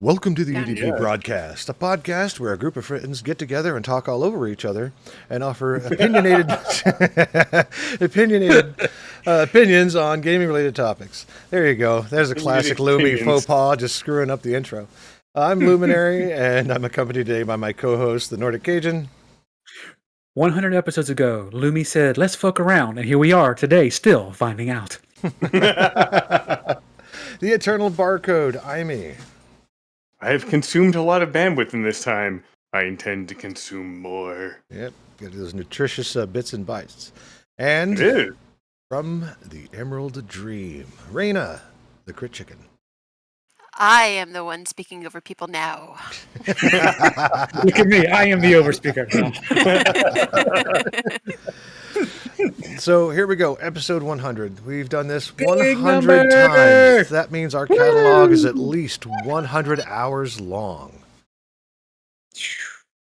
Welcome to the UDP broadcast, a podcast where a group of friends get together and talk all over each other and offer opinionated opinions on gaming-related topics. There you go. There's a classic Lumi faux pas, just screwing up the intro. I'm Luminary, and I'm accompanied today by my co-host, the Nordic Cajun. 100 episodes ago, Lumi said, let's fuck around, and here we are today, still finding out. The Eternal Barcode, Imi. I have consumed a lot of bandwidth in this time. I intend to consume more. Yep, get those nutritious bits and bytes. And from the Emerald Dream, Raina, the Crit Chicken. I am the one speaking over people now. Look at me, I am the overspeaker now. So here we go, episode 100. We've done this 100 times. That means our catalog is at least 100 hours long.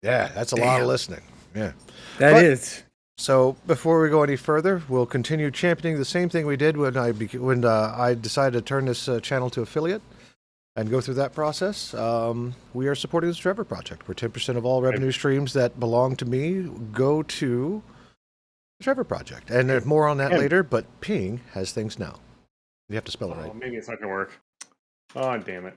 Yeah, that's a lot of listening. Yeah, that is. So before we go any further, we'll continue championing the same thing we did when I decided to turn this channel to affiliate and go through that process. We are supporting the Trevor Project, where 10% of all revenue streams that belong to me go to the Trevor Project. And there's more on that later, but Ping has things now. You have to spell it right. Maybe it's not going to work. Oh, damn it.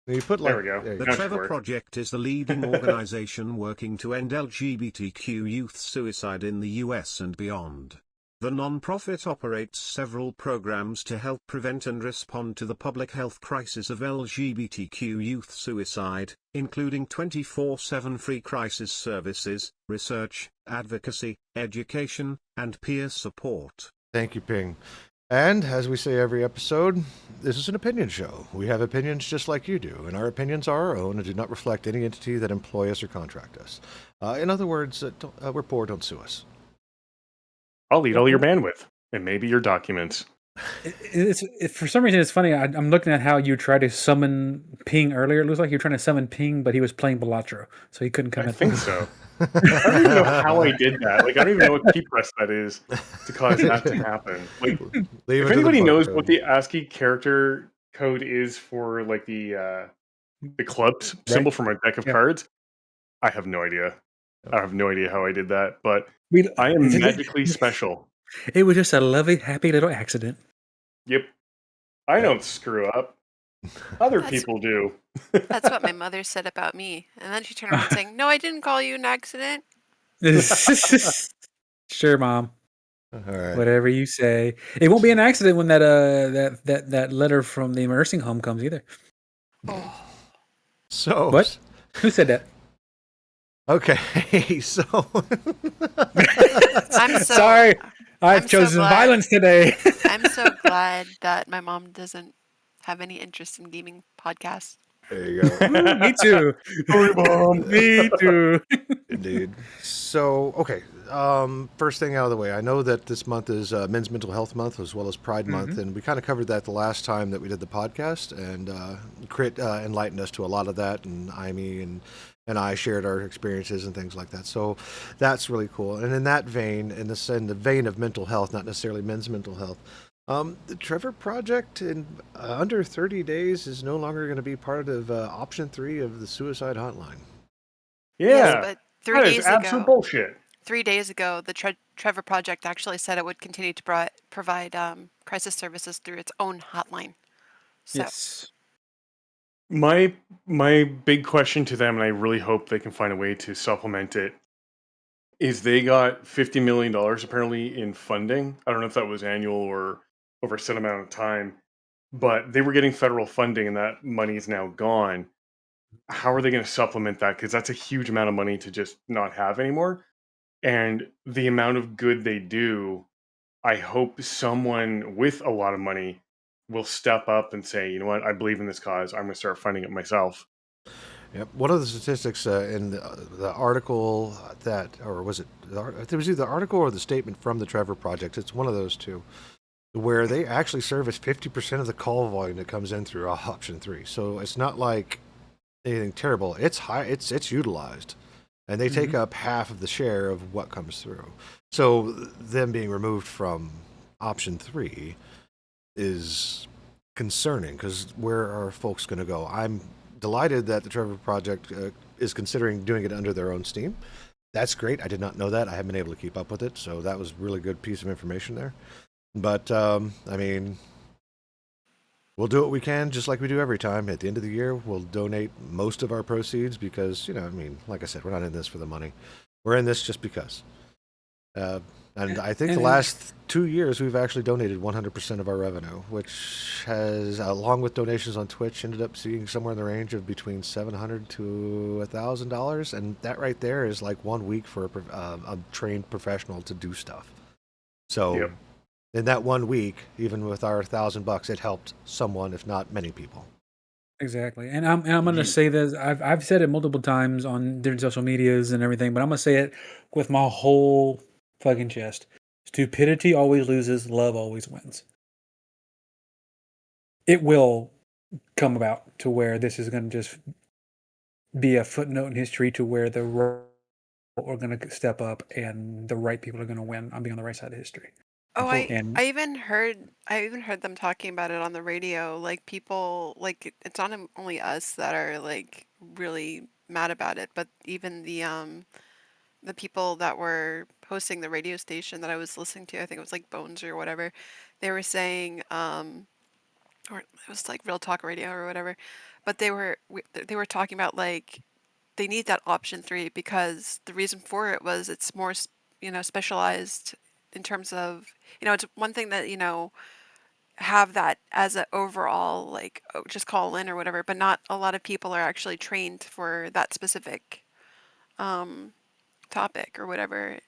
You put there we go. The Trevor Project is the leading organization working to end LGBTQ youth suicide in the US and beyond. The non-profit operates several programs to help prevent and respond to the public health crisis of LGBTQ youth suicide, including 24/7 free crisis services, research, advocacy, education, and peer support. Thank you, Ping. And, as we say every episode, this is an opinion show. We have opinions just like you do, and our opinions are our own and do not reflect any entity that employ us or contract us. In other words, we're poor, don't sue us. I'll eat all your bandwidth and maybe your documents. For some reason, it's funny. I'm looking at how you tried to summon Ping earlier. It looks like you're trying to summon Ping, but he was playing Balatro, so he couldn't come in. I think so. I don't even know how I did that. I don't even know what key press that is to cause that to happen. If anybody knows what the ASCII character code is for the club symbol from a deck of cards, I have no idea. I have no idea how I did that, but I am magically special. It was just a lovely, happy little accident. Yep. I don't screw up. Other people do. That's what my mother said about me. And then she turned around saying, no, I didn't call you an accident. Sure, Mom. All right. Whatever you say. It won't be an accident when that letter from the nursing home comes either. Oh. So what? Who said that? Okay, so I'm sorry. I've chosen violence today. I'm so glad that my mom doesn't have any interest in gaming podcasts. There you go. Me too. Sorry, Mom. Me too. Indeed. So, okay. First thing out of the way, I know that this month is Men's Mental Health Month as well as Pride Month, and we kind of covered that the last time that we did the podcast, and Crit enlightened us to a lot of that, and Imi and I shared our experiences and things like that. So that's really cool. And in that vein, in the vein of mental health, not necessarily men's mental health, the Trevor Project in under 30 days is no longer going to be part of option 3 of the suicide hotline. Yeah, yes, but 3 days ago, absolute bullshit. 3 days ago, the Trevor Project actually said it would continue to provide crisis services through its own hotline. So. Yes. My big question to them, and I really hope they can find a way to supplement it, is they got $50 million apparently in funding. I don't know if that was annual or over a set amount of time, but they were getting federal funding and that money is now gone. How are they going to supplement that? Because that's a huge amount of money to just not have anymore. And the amount of good they do, I hope someone with a lot of money will step up and say, you know what, I believe in this cause. I'm going to start funding it myself. Yep. One of the statistics in the article it was either the article or the statement from the Trevor Project. It's one of those two, where they actually service 50% of the call volume that comes in through option 3. So it's not like anything terrible. It's high. It's utilized, and they take up half of the share of what comes through. So them being removed from option 3 is concerning, because where are folks going to go? I'm delighted that the Trevor Project is considering doing it under their own steam. That's great. I did not know that. I haven't been able to keep up with it, so that was a really good piece of information there. But I mean, we'll do what we can, just like we do every time. At the end of the year, we'll donate most of our proceeds because, I mean, like I said, we're not in this for the money. We're in this just because. And I think the last 2 years, we've actually donated 100% of our revenue, which has, along with donations on Twitch, ended up seeing somewhere in the range of between $700 to $1,000. And that right there is like 1 week for a trained professional to do stuff. So in that 1 week, even with our $1,000, it helped someone, if not many people. Exactly. And I'm going to say this. I've said it multiple times on different social medias and everything, but I'm going to say it with my whole fucking chest. Stupidity always loses, love always wins. It will come about to where this is going to just be a footnote in history to where the wrong are going to step up and the right people are going to win. I'm being on the right side of history. Oh, And I even heard them talking about it on the radio. Like people, like it's not only us that are like really mad about it, but even the people that were hosting the radio station that I was listening to, I think it was like Bones or whatever, they were saying, or it was like Real Talk Radio or whatever, but they were talking about like they need that option 3 because the reason for it was it's more specialized in terms of, it's one thing that, have that as an overall like, oh, just call in or whatever, but not a lot of people are actually trained for that specific topic or whatever,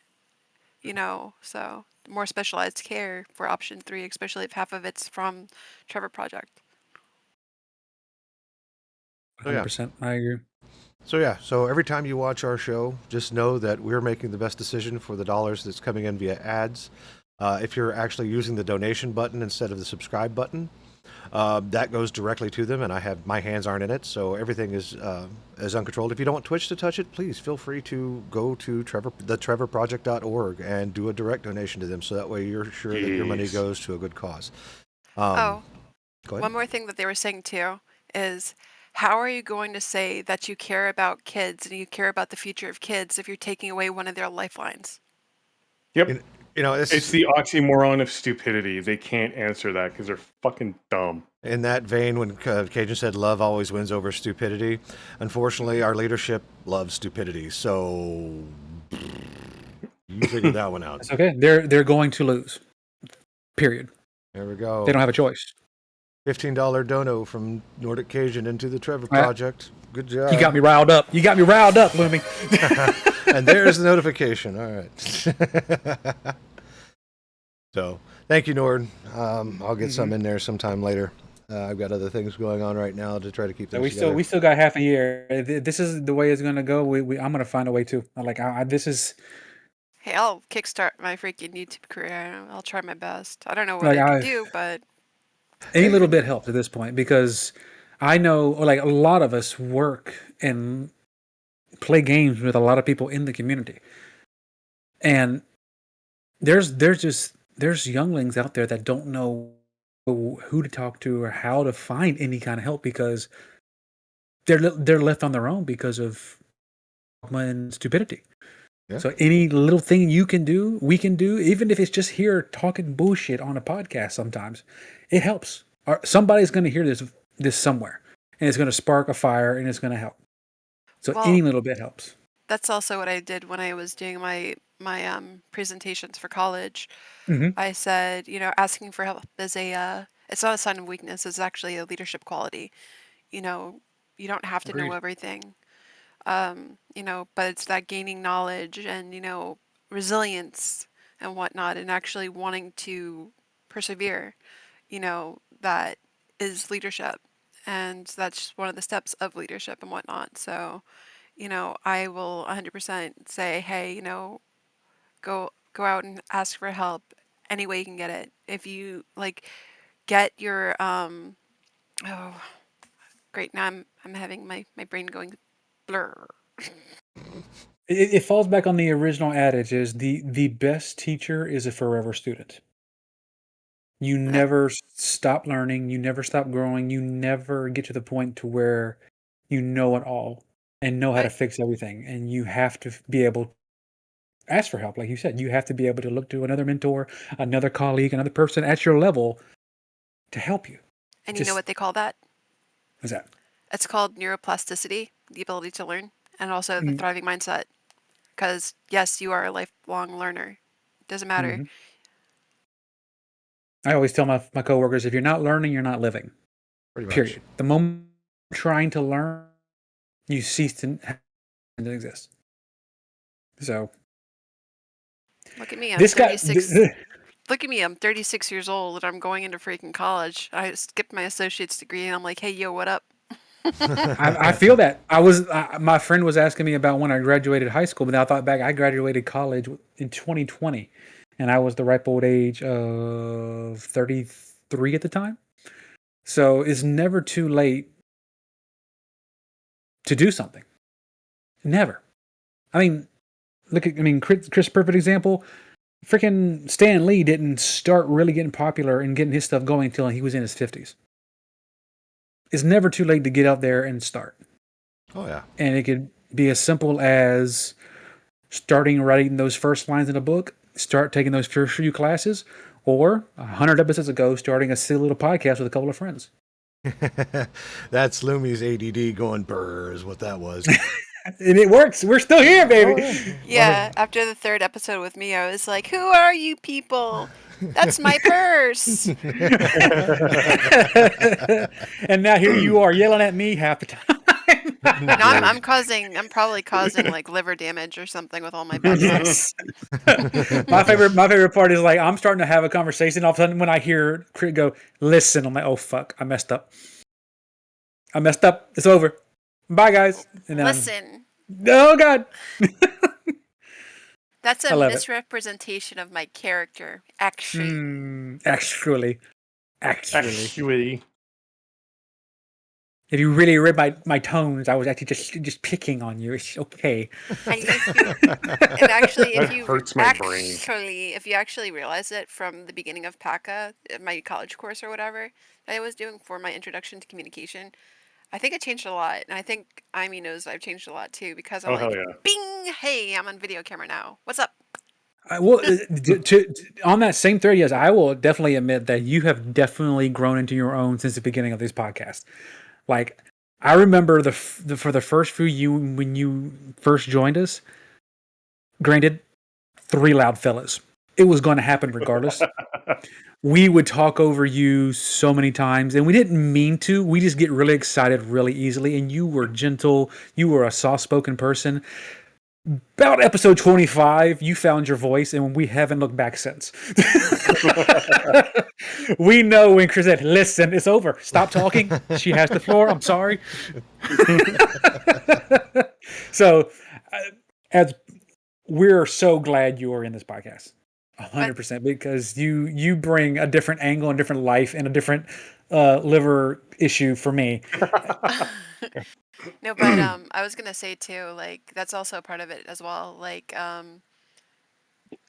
so more specialized care for option 3, especially if half of it's from Trevor Project. 100%, I agree. So every time you watch our show, just know that we're making the best decision for the dollars that's coming in via ads. If you're actually using the donation button instead of the subscribe button, that goes directly to them, and my hands aren't in it, so everything is uncontrolled. If you don't want Twitch to touch it, please feel free to go to thetrevorproject.org and do a direct donation to them, so that way you're sure that your money goes to a good cause. Go ahead. One more thing that they were saying too is, how are you going to say that you care about kids and you care about the future of kids if you're taking away one of their lifelines? Yep. It's the oxymoron of stupidity. They can't answer that because they're fucking dumb. In that vein, when Cajun said love always wins over stupidity, unfortunately, our leadership loves stupidity. So you figure that one out. It's okay. They're going to lose. Period. There we go. They don't have a choice. $15 dono from Nordic Cajun into the Trevor Project. Good job. You got me riled up. Lumi. And there's the notification. All right. So, thank you, Nord. I'll get some in there sometime later. I've got other things going on right now to try to keep things together. We still got half a year. This is the way it's going to go. I'm going to find a way too. This is. Hey, I'll kickstart my freaking YouTube career. I'll try my best. I don't know what I can do, but any little bit helps at this point, because I know, like, a lot of us work and play games with a lot of people in the community, and there's younglings out there that don't know who to talk to or how to find any kind of help because they're left on their own because of stupidity. Yeah. So any little thing we can do, even if it's just here talking bullshit on a podcast, sometimes it helps. Somebody's going to hear this somewhere, and it's going to spark a fire, and it's going to help. So any little bit helps. That's also what I did when I was doing my presentations for college. I said, asking for help is it's not a sign of weakness. It's actually a leadership quality. You don't have to know everything. But it's that gaining knowledge and, resilience and whatnot, and actually wanting to persevere, that is leadership. And that's one of the steps of leadership and whatnot. So, I will 100% say, hey, go out and ask for help any way you can get it. If you get your, oh, great. Now I'm having my brain going blur. It falls back on the original adage: is the best teacher is a forever student. You never stop learning. You never stop growing. You never get to the point to where you know it all and know how to Right. fix everything. And you have to be able to ask for help. Like you said, you have to be able to look to another mentor, another colleague, another person at your level to help you. And you know what they call that? What's that? It's called neuroplasticity, the ability to learn, and also the thriving mindset. Because, yes, you are a lifelong learner. Doesn't matter. I always tell my coworkers, if you're not learning, you're not living. Pretty much. Period. The moment you're trying to learn, you cease to exist. So Look at me. I'm this guy. 36. Look at me. I'm 36 years old and I'm going into freaking college. I skipped my associate's degree and I'm like, hey, yo, what up? I feel that. My friend was asking me about when I graduated high school, but then I thought back, I graduated college in 2020, and I was the ripe old age of 33 at the time. So it's never too late to do something. Never. I mean, Chris, perfect example. Freaking Stan Lee didn't start really getting popular and getting his stuff going until he was in his 50s. It's never too late to get out there and start. Oh, yeah. And it could be as simple as starting writing those first lines in a book, start taking those first few classes, or 100 episodes ago, starting a silly little podcast with a couple of friends. That's Lumi's ADD going brr is what that was. And it works. We're still here, baby. Oh, Yeah, after the third episode with me, I was like, who are you people? That's my purse. And now here you are yelling at me half the time. No, I'm probably causing like liver damage or something with all my bad Yes. My favorite part is like I'm starting to have a conversation. All of a sudden, when I hear Crit go, "Listen," I'm like, "Oh fuck, I messed up. It's over. Bye, guys." And then Listen. Oh God. That's I a love it. misrepresentation of my character, actually. Actually. Actually, If you really read my tones, I was actually just picking on you. It's okay. And actually, That hurts my brain. if you actually realize it from the beginning of PACA, my college course or whatever that I was doing for my introduction to communication, I think it changed a lot. And I think Amy knows I've changed a lot too because I'm hell yeah. bing, hey, I'm on video camera now. What's up? Well, on that same thread, yes, I will definitely admit that you have definitely grown into your own since the beginning of this podcast. Like, I remember for the first few when you first joined us. Granted, 3 loud fellas. It was going to happen regardless. We would talk over you so many times, and we didn't mean to. We just get really excited really easily, and you were gentle. You were a soft-spoken person. About episode 25, you found your voice, and we haven't looked back since. We know when Chris said, "Listen, it's over. Stop talking. She has the floor. I'm sorry." So, as we're so glad you are in this podcast, 100%, because you bring a different angle and different life and a different liver issue for me. No, but I was gonna say too, like that's also part of it as well. Like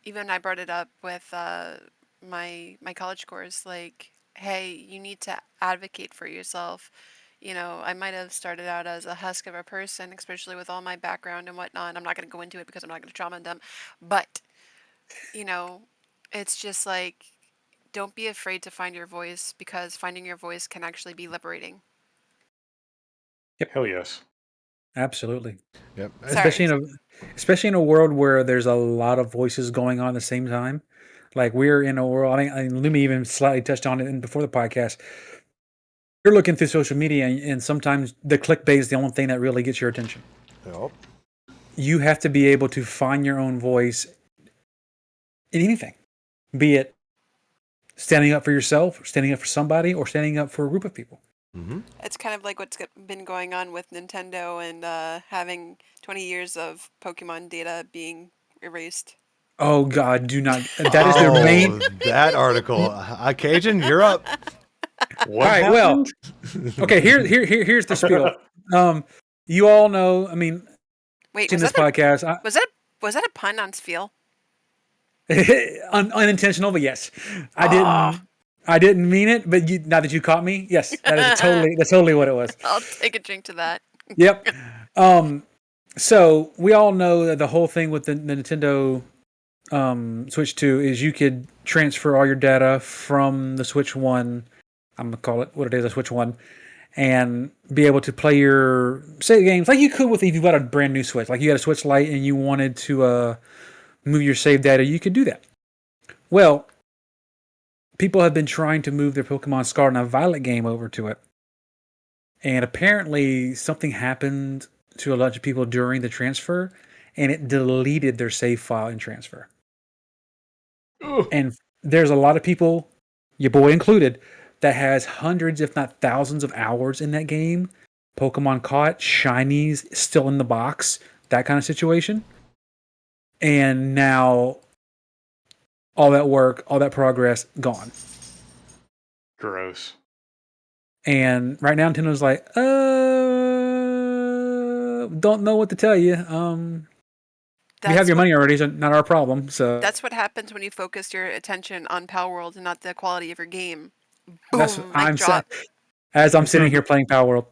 even I brought it up with my college course, like, hey, you need to advocate for yourself. You know, I might have started out as a husk of a person, especially with all my background and whatnot. I'm not going to go into it because I'm not going to trauma them. But, you know, it's just like, don't be afraid to find your voice because finding your voice can actually be liberating. Yep. Hell yes. Absolutely. Yep. Especially in a world where there's a lot of voices going on at the same time. Like we're in a world, I mean Lumi even slightly touched on it before the podcast. You're looking through social media and sometimes the clickbait is the only thing that really gets your attention. Yep. You have to be able to find your own voice in anything, be it standing up for yourself, standing up for somebody, or standing up for a group of people. Mm-hmm. It's kind of like what's been going on with Nintendo and having 20 years of Pokemon data being erased. Oh God, do not. That is their main. That article. Cajun, you're up. What All right, happened? well, okay. Here's the spiel. You all know. I mean, Wait, in this podcast, was that a pun on Spiel? unintentional, but yes, I didn't mean it. But now that you caught me, yes, that's totally what it was. I'll take a drink to that. Yep. So we all know that the whole thing with the Nintendo Switch 2 is you could transfer all your data from the Switch 1, I'm going to call it what it is, a Switch 1, and be able to play your save games like you could with if you got a brand new Switch. Like you got a Switch Lite and you wanted to move your save data, you could do that. Well, people have been trying to move their Pokemon Scarlet and Violet game over to it. And apparently something happened to a bunch of people during the transfer, and it deleted their save file and transfer. Ugh. And there's a lot of people, your boy included, that has hundreds, if not thousands, of hours in that game. Pokemon caught, shinies still in the box, that kind of situation. And now all that work, all that progress, gone. Gross. And right now Nintendo's like, don't know what to tell you. We have your money already, so not our problem. So That's what happens when you focus your attention on Power World and not the quality of your game. that's Boom, what I'm mic drop. as I'm sitting here playing Power World.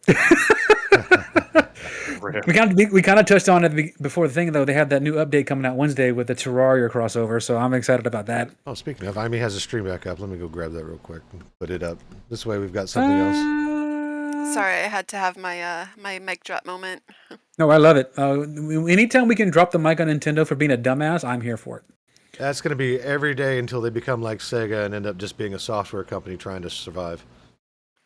Rip. We kind of touched on it before the thing though. They have that new update coming out Wednesday with the Terraria crossover, so I'm excited about that. Oh, speaking of, Amy has a stream back up. Let me go grab that real quick and put it up. This way we've got something else. Sorry, I had to have my my mic drop moment. No, I love it. Anytime we can drop the mic on Nintendo for being a dumbass, I'm here for it. That's going to be every day until they become like Sega and end up just being a software company trying to survive.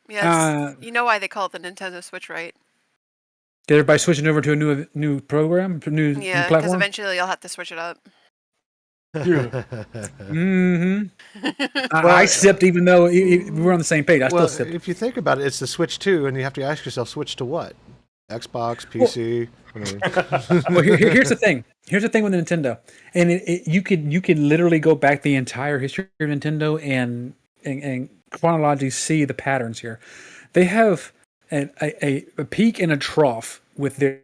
Yes, you know why they call it the Nintendo Switch, right? Did everybody switching over to a new program, new Yeah, because platform? eventually you'll have to switch it up. Mm-hmm. I sipped even though we were on the same page. I still sipped. If you think about it, it's the Switch 2, and you have to ask yourself, switch to what? Xbox, PC? Well, here's the thing. Here's the thing with Nintendo, and you could literally go back the entire history of Nintendo and chronologically see the patterns here. They have a peak and a trough with their.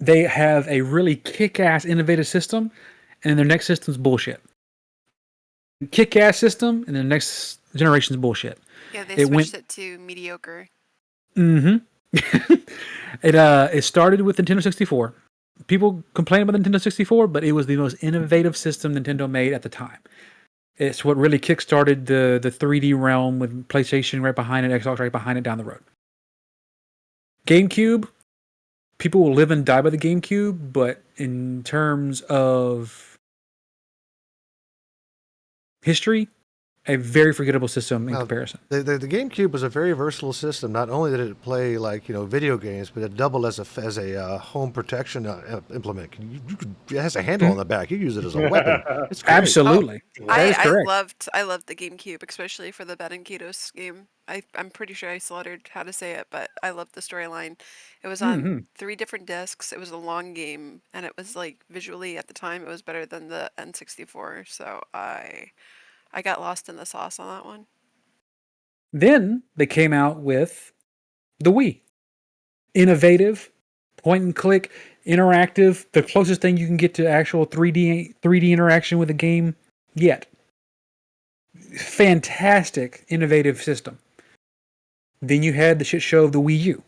They have a really kick-ass innovative system, and their next system's bullshit. Kick-ass system, and the next generation's bullshit. Yeah, they switched it to mediocre. Mm-hmm. It started with Nintendo 64. People complain about the Nintendo 64, but it was the most innovative system Nintendo made at the time. It's what really kickstarted the 3D realm with PlayStation right behind it, Xbox right behind it down the road. GameCube, people will live and die by the GameCube, but in terms of history, a very forgettable system in comparison. The GameCube was a very versatile system. Not only did it play video games, but it doubled as a home protection implement. It has a handle on the back. You use it as a weapon. It's great. Absolutely, that is correct. I loved the GameCube, especially for the Ben and Kitos game. I'm pretty sure I slaughtered how to say it, but I loved the storyline. It was on 3 different discs. It was a long game, and it was like visually at the time it was better than the N64. So I got lost in the sauce on that one. Then they came out with the Wii. Innovative, point and click, interactive, the closest thing you can get to actual 3D interaction with a game yet. Fantastic, innovative system. Then you had the shit show of the Wii U.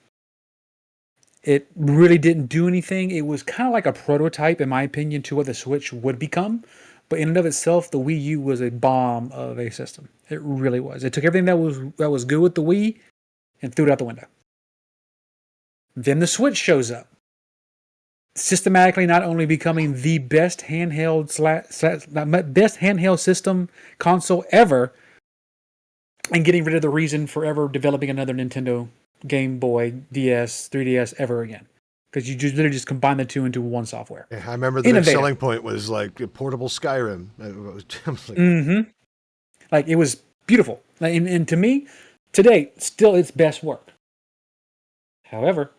It really didn't do anything. It was kind of like a prototype, in my opinion, to what the Switch would become. But in and of itself, the Wii U was a bomb of a system. It really was. It took everything that was good with the Wii and threw it out the window. Then the Switch shows up, systematically not only becoming the best handheld system console ever, and getting rid of the reason for ever developing another Nintendo Game Boy, DS, 3DS ever again. Because you literally just combine the two into one software. Yeah, I remember the big selling point was like a portable Skyrim. Like it was beautiful. And to me, to date, still its best work. However,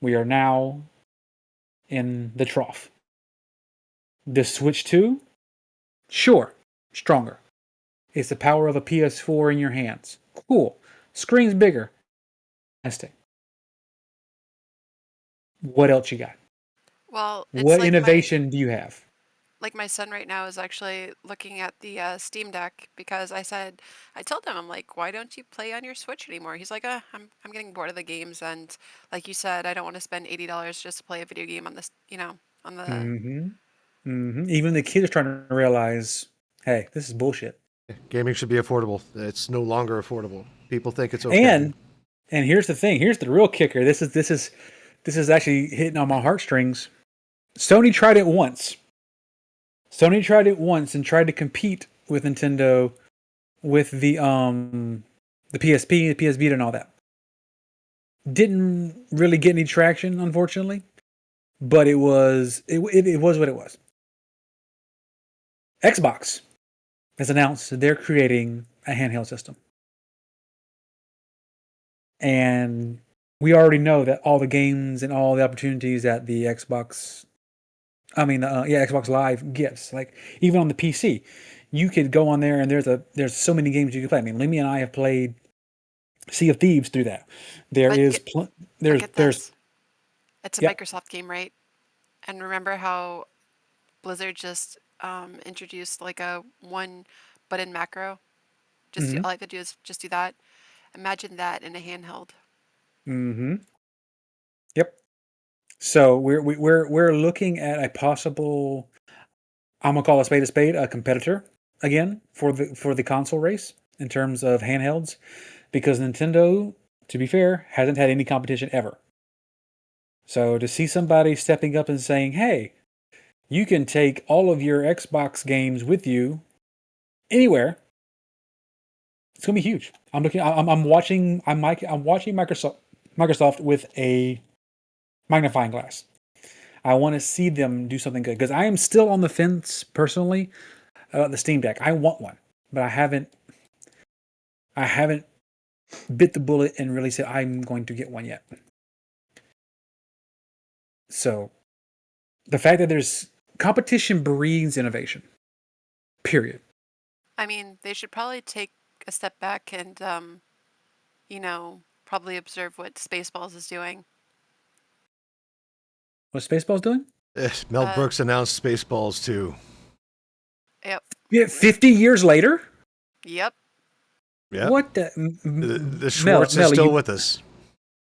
we are now in the trough. The Switch 2, sure, stronger. It's the power of a PS4 in your hands. Cool. Screen's bigger. Fantastic. What else you got? Well, what innovation do you have? like my son right now is actually looking at the Steam Deck because I told him, I'm like, why don't you play on your Switch anymore? He's like, I'm getting bored of the games, and like you said, I don't want to spend $80 just to play a video game on this, on the. Even the kids are trying to realize, hey, this is bullshit. Gaming should be affordable. It's no longer affordable. People think it's okay. And here's the thing. Here's the real kicker. This is actually hitting on my heartstrings. Sony tried it once. Sony tried it once and tried to compete with Nintendo with the PSP, the PS Vita, and all that. Didn't really get any traction, unfortunately, but it was what it was. Xbox has announced that they're creating a handheld system, and we already know that all the games and all the opportunities that the Xbox Live gives. Like even on the PC, you could go on there and there's so many games you can play. I mean, Lemmy and I have played Sea of Thieves through that. There's It's a Yep. Microsoft game, right? And remember how Blizzard just introduced like a one button macro? Just all I have to do is just do that. Imagine that in a handheld. Yep. So we're looking at a possible, I'm gonna call a spade, a competitor again for the console race in terms of handhelds, because Nintendo, to be fair, hasn't had any competition ever. So to see somebody stepping up and saying, "Hey, you can take all of your Xbox games with you anywhere," it's gonna be huge. I'm watching Microsoft with a magnifying glass. I want to see them do something good, because I am still on the fence personally about the Steam Deck. I want one, but I haven't bit the bullet and really said I'm going to get one yet. So the fact that there's competition breeds innovation. Period. I mean, they should probably take a step back and, probably observe what Spaceballs is doing. What Spaceballs doing? Mel Brooks announced Spaceballs 2. Yep. Yeah, 50 years later? Yep. Yeah. What the? The Schwartz is still with us.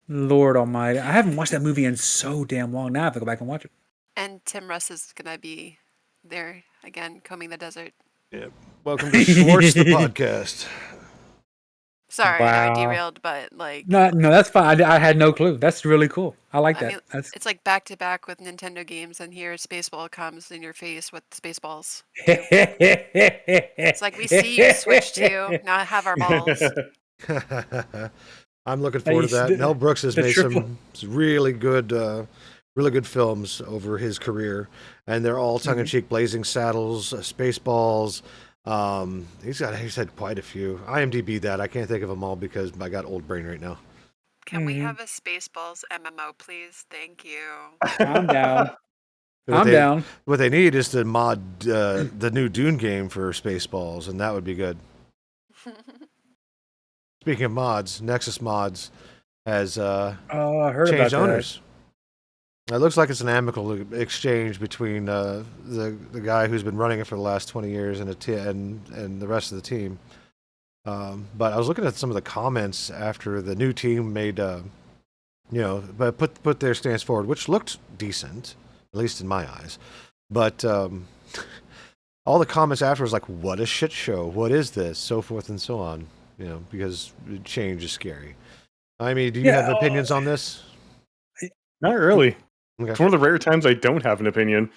Lord Almighty, I haven't watched that movie in so damn long. Now I have to go back and watch it. And Tim Russ is gonna be there again, combing the desert. Yep. Welcome to Schwartz the podcast. Sorry, Wow. I derailed, but like. No, that's fine. I had no clue. That's really cool. I like that. Mean, it's like back to back with Nintendo games, and here Spaceball comes in your face with Spaceballs. It's like we see you Switch to now have our balls. I'm looking forward to that. Mel Brooks has made some really good films over his career, and they're all tongue-in-cheek. Blazing Saddles, Spaceballs. He's had quite a few. IMDb that. I can't think of them all because I got old brain right now. Can we have a Spaceballs MMO, please? Thank you. I'm down. Down. What they need is to mod the new Dune game for Spaceballs, and that would be good. Speaking of mods, Nexus Mods has changed owners. It looks like it's an amicable exchange between the guy who's been running it for the last 20 years and the rest of the team. But I was looking at some of the comments after the new team made, but put their stance forward, which looked decent, at least in my eyes. But all the comments after was like, "What a shit show! What is this?" So forth and so on. Because change is scary. I mean, do you have opinions on this? Not really. Okay. It's one of the rare times I don't have an opinion.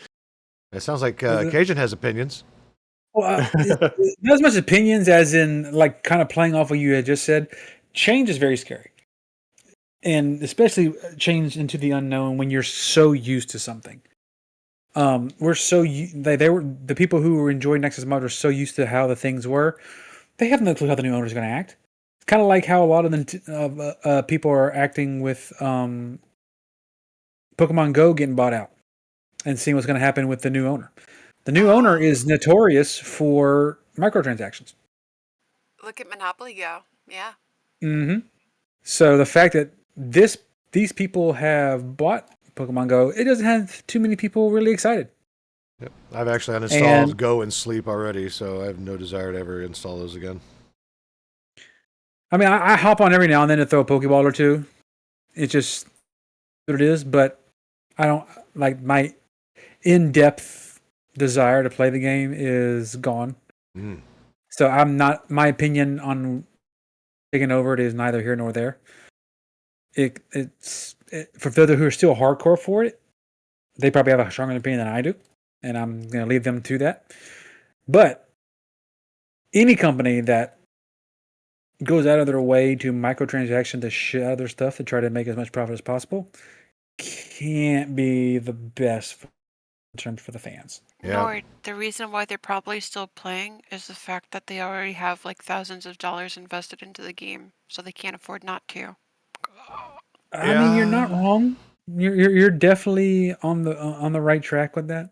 It sounds like Cajun has opinions. Well, not as much opinions as in like kind of playing off what you had just said. Change is very scary, and especially change into the unknown when you're so used to something. The people who were enjoying Nexus Mod were so used to how the things were. They have no clue how the new owner is going to act. It's kind of like how a lot of the people are acting with Pokemon Go getting bought out and seeing what's going to happen with the new owner. The new owner is notorious for microtransactions. Look at Monopoly Go. Yeah. Mm-hmm. So the fact that these people have bought Pokemon Go, it doesn't have too many people really excited. Yep. I've actually uninstalled And Go and Sleep already, so I have no desire to ever install those again. I mean, I hop on every now and then to throw a Pokeball or two. It's just what it is, but I don't like my in-depth desire to play the game is gone. So I'm not. My opinion on taking over it is neither here nor there. For those who are still hardcore for it, they probably have a stronger opinion than I do, and I'm going to leave them to that. But any company that goes out of their way to microtransaction the shit out of their stuff to try to make as much profit as possible can't be the best in terms for the fans. Yeah. Nor the reason why they're probably still playing is the fact that they already have like thousands of dollars invested into the game, so they can't afford not to. I mean, you're not wrong. You're definitely on the right track with that.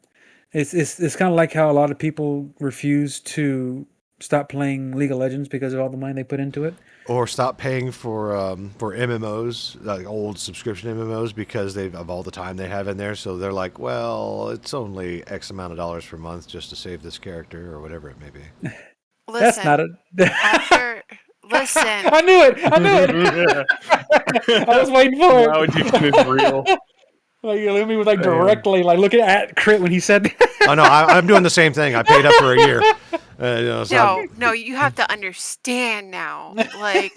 It's kind of like how a lot of people refuse to stop playing League of Legends because of all the money they put into it. Or stop paying for MMOs, like old subscription MMOs, because of all the time they have in there. So they're like, well, it's only X amount of dollars per month just to save this character or whatever it may be. That's not Listen, a. listen. I knew it. I was waiting for it. Validation is real. Like, let me like directly like looking at Crit when he said. Oh no, I'm doing the same thing. I paid up for a year. No, you have to understand now. Like,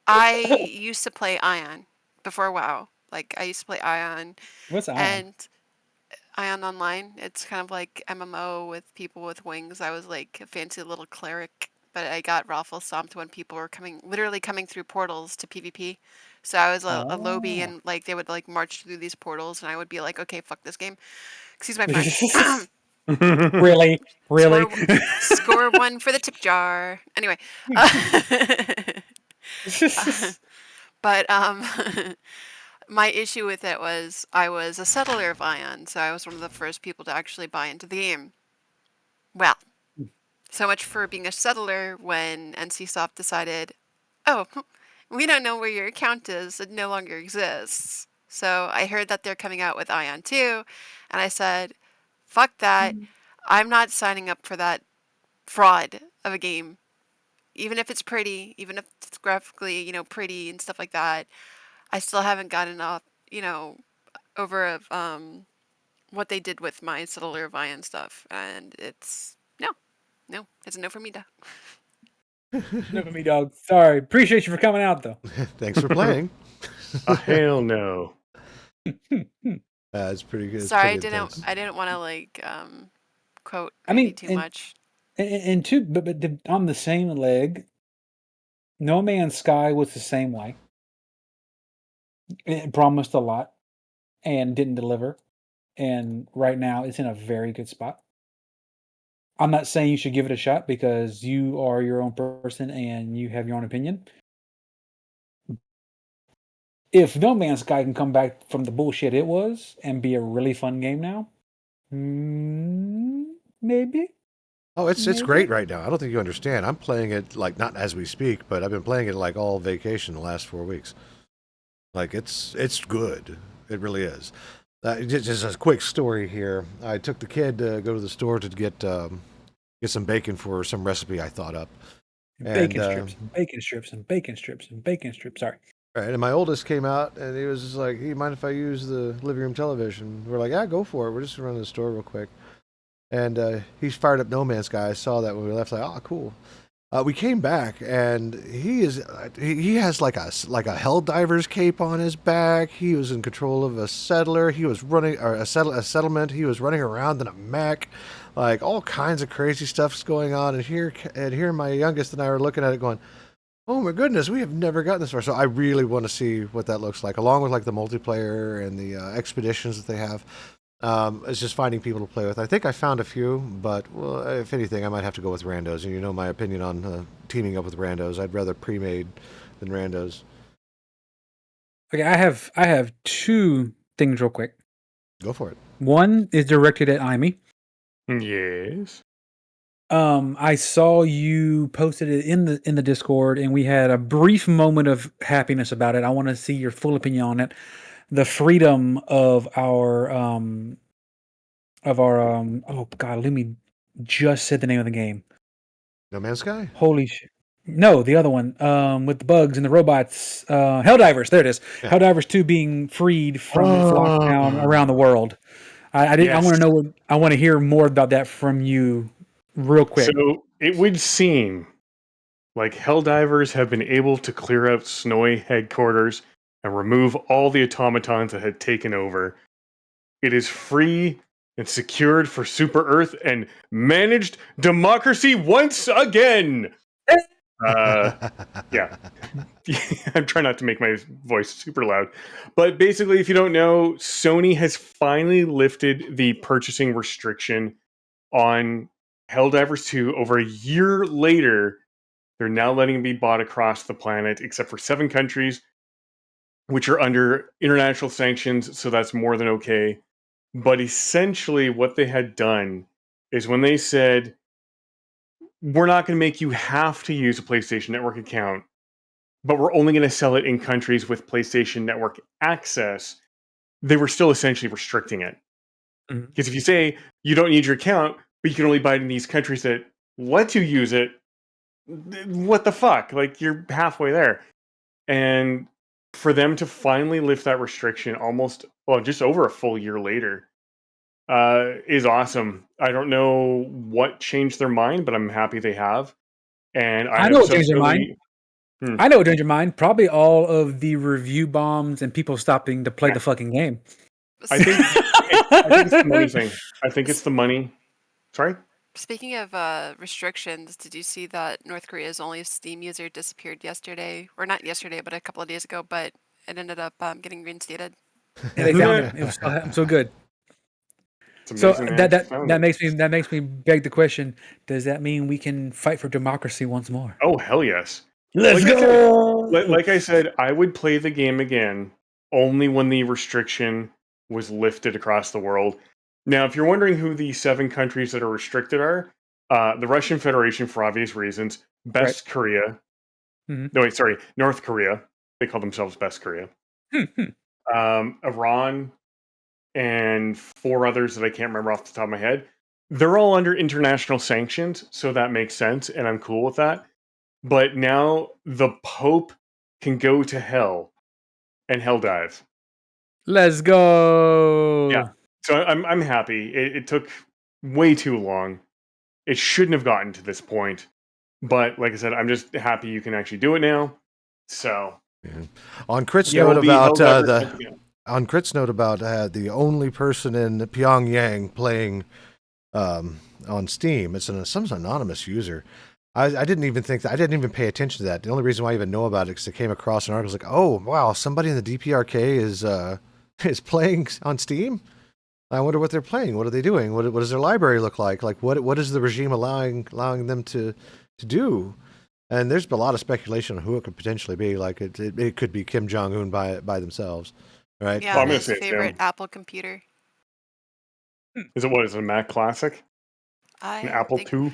I used to play Ion before WoW. Like, I used to play Ion. What's Ion? And Ion Online. It's kind of like MMO with people with wings. I was like a fancy little cleric, but I got raffle stomped when people were literally coming through portals to PvP. So I was a lobby, and like they would like march through these portals, and I would be like, okay, fuck this game. Excuse my French. Really? Score one for the tip jar. Anyway, but my issue with it was I was a settler of Ion, so I was one of the first people to actually buy into the game. Well, so much for being a settler when NCSoft decided, oh, we don't know where your account is. It no longer exists. So I heard that they're coming out with Ion 2, and I said, fuck that. I'm not signing up for that fraud of a game. Even if it's pretty, even if it's graphically, pretty and stuff like that, I still haven't gotten off, over what they did with my Settler of Ion stuff. And it's no, it's a no for me, dog. No for me, dog. Sorry. Appreciate you for coming out, though. Thanks for playing. Hell no. It's pretty good. Sorry, I didn't want to like quote too much. And two, but on the same leg, No Man's Sky was the same way. It promised a lot and didn't deliver. And right now, it's in a very good spot. I'm not saying you should give it a shot because you are your own person and you have your own opinion. If No Man's Sky can come back from the bullshit it was and be a really fun game now, maybe. Oh, it's great right now. I don't think you understand. I'm playing it like not as we speak, but I've been playing it like all vacation the last 4 weeks. Like it's good. It really is. Just a quick story here. I took the kid to go to the store to get some bacon for some recipe I thought up. Bacon strips and bacon strips and bacon strips and bacon strips. Sorry. Right, and my oldest came out and he was just like, "Hey, mind if I use the living room television?" We're like, "Yeah, go for it. We're just running to the store real quick." And he's fired up No Man's Sky. I saw that when we left. Like, oh, cool. We came back, and he has like a Helldiver's cape on his back. He was in control of a settler. He was running a settlement. He was running around in a mech, like all kinds of crazy stuff's going on. And here, my youngest and I were looking at it, going, "Oh my goodness, we have never gotten this far." So I really want to see what that looks like, along with like the multiplayer and the expeditions that they have. It's just finding people to play with. I think I found a few, but well, if anything, I might have to go with randos. And you know my opinion on teaming up with randos. I'd rather pre-made than randos. Okay, I have two things real quick. Go for it. One is directed at Amy. Yes. I saw you posted it in the Discord, and we had a brief moment of happiness about it. I want to see your full opinion on it. The freedom of our of our oh god, let me just said the name of the game. No Man's Sky? Holy shit. No, the other one, with the bugs and the robots, Helldivers. There it is. Yeah. Helldivers 2 being freed from its lockdown around the world. I Yes. want to know. I want to hear more about that from you, real quick. So it would seem like Helldivers have been able to clear out Snowy headquarters and remove all the automatons that had taken over. It is free and secured for Super Earth and managed democracy once again. Yeah. I'm trying not to make my voice super loud. But basically, if you don't know, Sony has finally lifted the purchasing restriction on Helldivers 2 over a year later. They're now letting it be bought across the planet, except for 7 countries, which are under international sanctions, so that's more than okay. But essentially, what they had done is when they said, we're not going to make you have to use a PlayStation Network account, but we're only going to sell it in countries with PlayStation Network access, they were still essentially restricting it. Because if you say you don't need your account, but you can only buy it in these countries that let you use it, what the fuck? Like, you're halfway there. And for them to finally lift that restriction just over a full year later is awesome. I don't know what changed their mind, but I'm happy they have. And I know what changed their mind. I know what changed your mind. Probably all of the review bombs and people stopping to play the fucking game. I think it's the money thing. I think it's the money. Sorry? Speaking of restrictions, did you see that North Korea's only Steam user disappeared yesterday? Or not yesterday, but a couple of days ago, but it ended up getting reinstated. Yeah, they found it. It was so good. So that makes me beg the question: does that mean we can fight for democracy once more? Oh, hell yes! Let's go! Like I said, I would play the game again only when the restriction was lifted across the world. Now, if you're wondering who the 7 countries that are restricted are, the Russian Federation for obvious reasons, Best Korea. No, wait, sorry, North Korea. They call themselves Best Korea. Iran, and 4 others that I can't remember off the top of my head. They're all under international sanctions, so that makes sense, and I'm cool with that. But now the Pope can go to hell and hell dive. Let's go! Yeah, so I'm happy. It took way too long. It shouldn't have gotten to this point, but like I said, I'm just happy you can actually do it now. So, on Crit's note about the only person in Pyongyang playing on Steam, it's some anonymous user. I didn't even think that. I didn't even pay attention to that. The only reason why I even know about it is because I came across an article. Like, oh wow, somebody in the DPRK is playing on Steam. I wonder what they're playing. What are they doing? What does their library look like? Like what is the regime allowing them to do? And there's been a lot of speculation on who it could potentially be. Like it could be Kim Jong-un by themselves, right? Yeah, his favorite Apple computer. Is it a Mac Classic? An Apple II?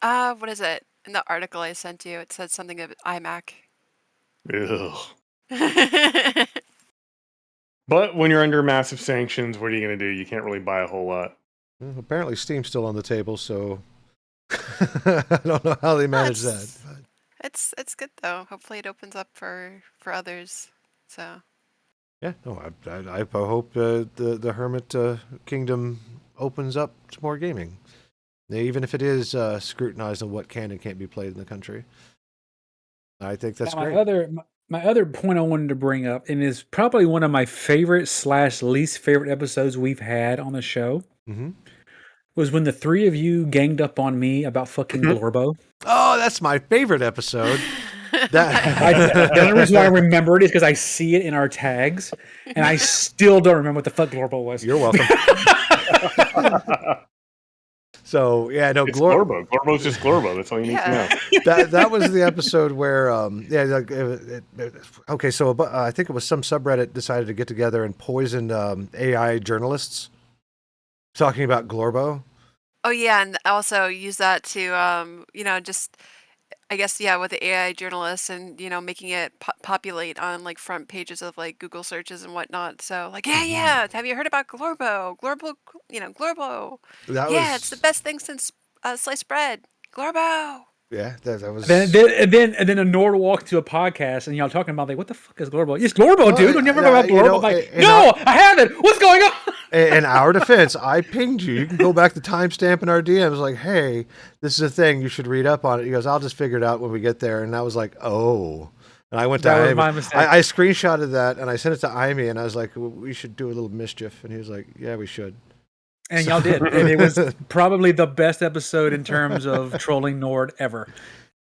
What is it? In the article I sent you, it said something about iMac. Ugh. But when you're under massive sanctions, what are you going to do? You can't really buy a whole lot. Well, apparently Steam's still on the table, so I don't know how they manage that. But. It's good though. Hopefully it opens up for others. So. Yeah, no, I hope the Hermit Kingdom opens up to more gaming, even if it is scrutinized on what can and can't be played in the country. I think that's great. My other point I wanted to bring up, and is probably one of my favorite / least favorite episodes we've had on the show, was when the 3 of you ganged up on me about fucking Glorbo. Oh, that's my favorite episode. The only reason why I remember it is because I see it in our tags, and I still don't remember what the fuck Glorbo was. You're welcome. So yeah, no, it's Glorbo. Glorbo's just Glorbo. That's all you need to know. That was the episode where okay, so I think it was some subreddit decided to get together and poison AI journalists talking about Glorbo. Oh yeah, and also use that to just I guess, yeah, with the AI journalists and, making it populate on like front pages of like Google searches and whatnot. So like, yeah, have you heard about Glorbo? Glorbo. That Yeah, it's the was best thing since sliced bread. Glorbo. yeah. That was. And then a Nord walked to a podcast and y'all talking about like, what the fuck is Glorbo? It's Glorbo, dude. Don't you ever know about Glorbo? I'm like, no, I haven't. What's going on? In our defense, I pinged you. You can go back to timestamp in our DMs. Like, hey, this is a thing. You should read up on it. He goes, I'll just figure it out when we get there. And I was like, oh. And I went to That was Amy. my mistake. I screenshotted that and I sent it to Amy. And I was like, we should do a little mischief. And he was like, yeah, we should. And y'all did. And it was probably the best episode in terms of trolling Nord ever.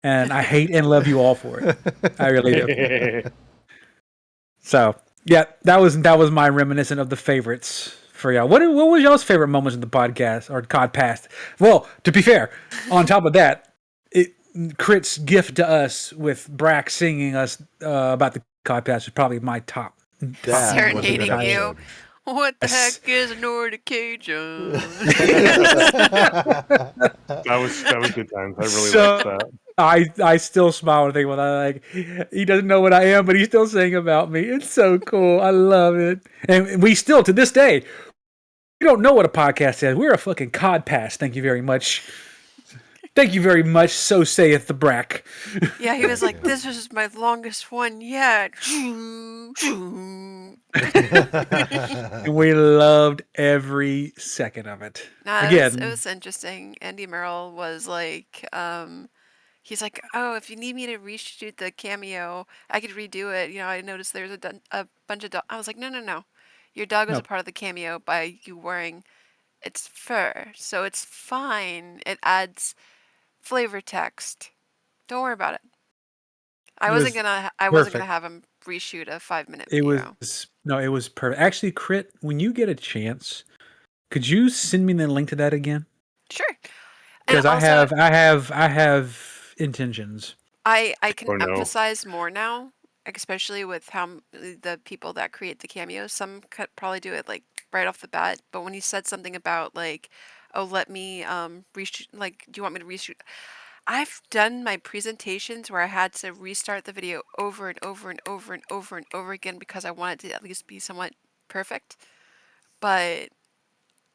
And I hate and love you all for it. I really do. So, yeah, that was my reminiscent of the favorites for y'all. What was y'all's favorite moments in the podcast or CODcast? Well, to be fair, on top of that, Crit's gift to us with Brack singing us about the CODcast is probably my top. Serenading you. What the heck is Nordic Cajun? That was good times. I really liked that. I still smile when I think about that. Like, he doesn't know what I am, but he's still saying about me. It's so cool. I love it. And we still, to this day, we don't know what a podcast is. We're a fucking CODcast. Thank you very much. Thank you very much. So saith the Brack. Yeah, he was like, this is my longest one yet. And we loved every second of it. It was interesting. Andy Merrill was like, he's like, oh, if you need me to reshoot the cameo, I could redo it. I noticed there's a bunch of I was like, no. Your dog was a part of the cameo by you wearing its fur, so it's fine. It adds flavor text. Don't worry about it. I wasn't gonna have him reshoot a 5-minute video. It was perfect. Actually, Crit, when you get a chance, could you send me the link to that again? Sure. Because I have intentions. I can emphasize more now, especially with how the people that create the cameos. Some could probably do it like right off the bat, but when he said something about like, oh, let me reshoot, like, do you want me to reshoot? I've done my presentations where I had to restart the video over and over and over and over and over again because I wanted to at least be somewhat perfect. But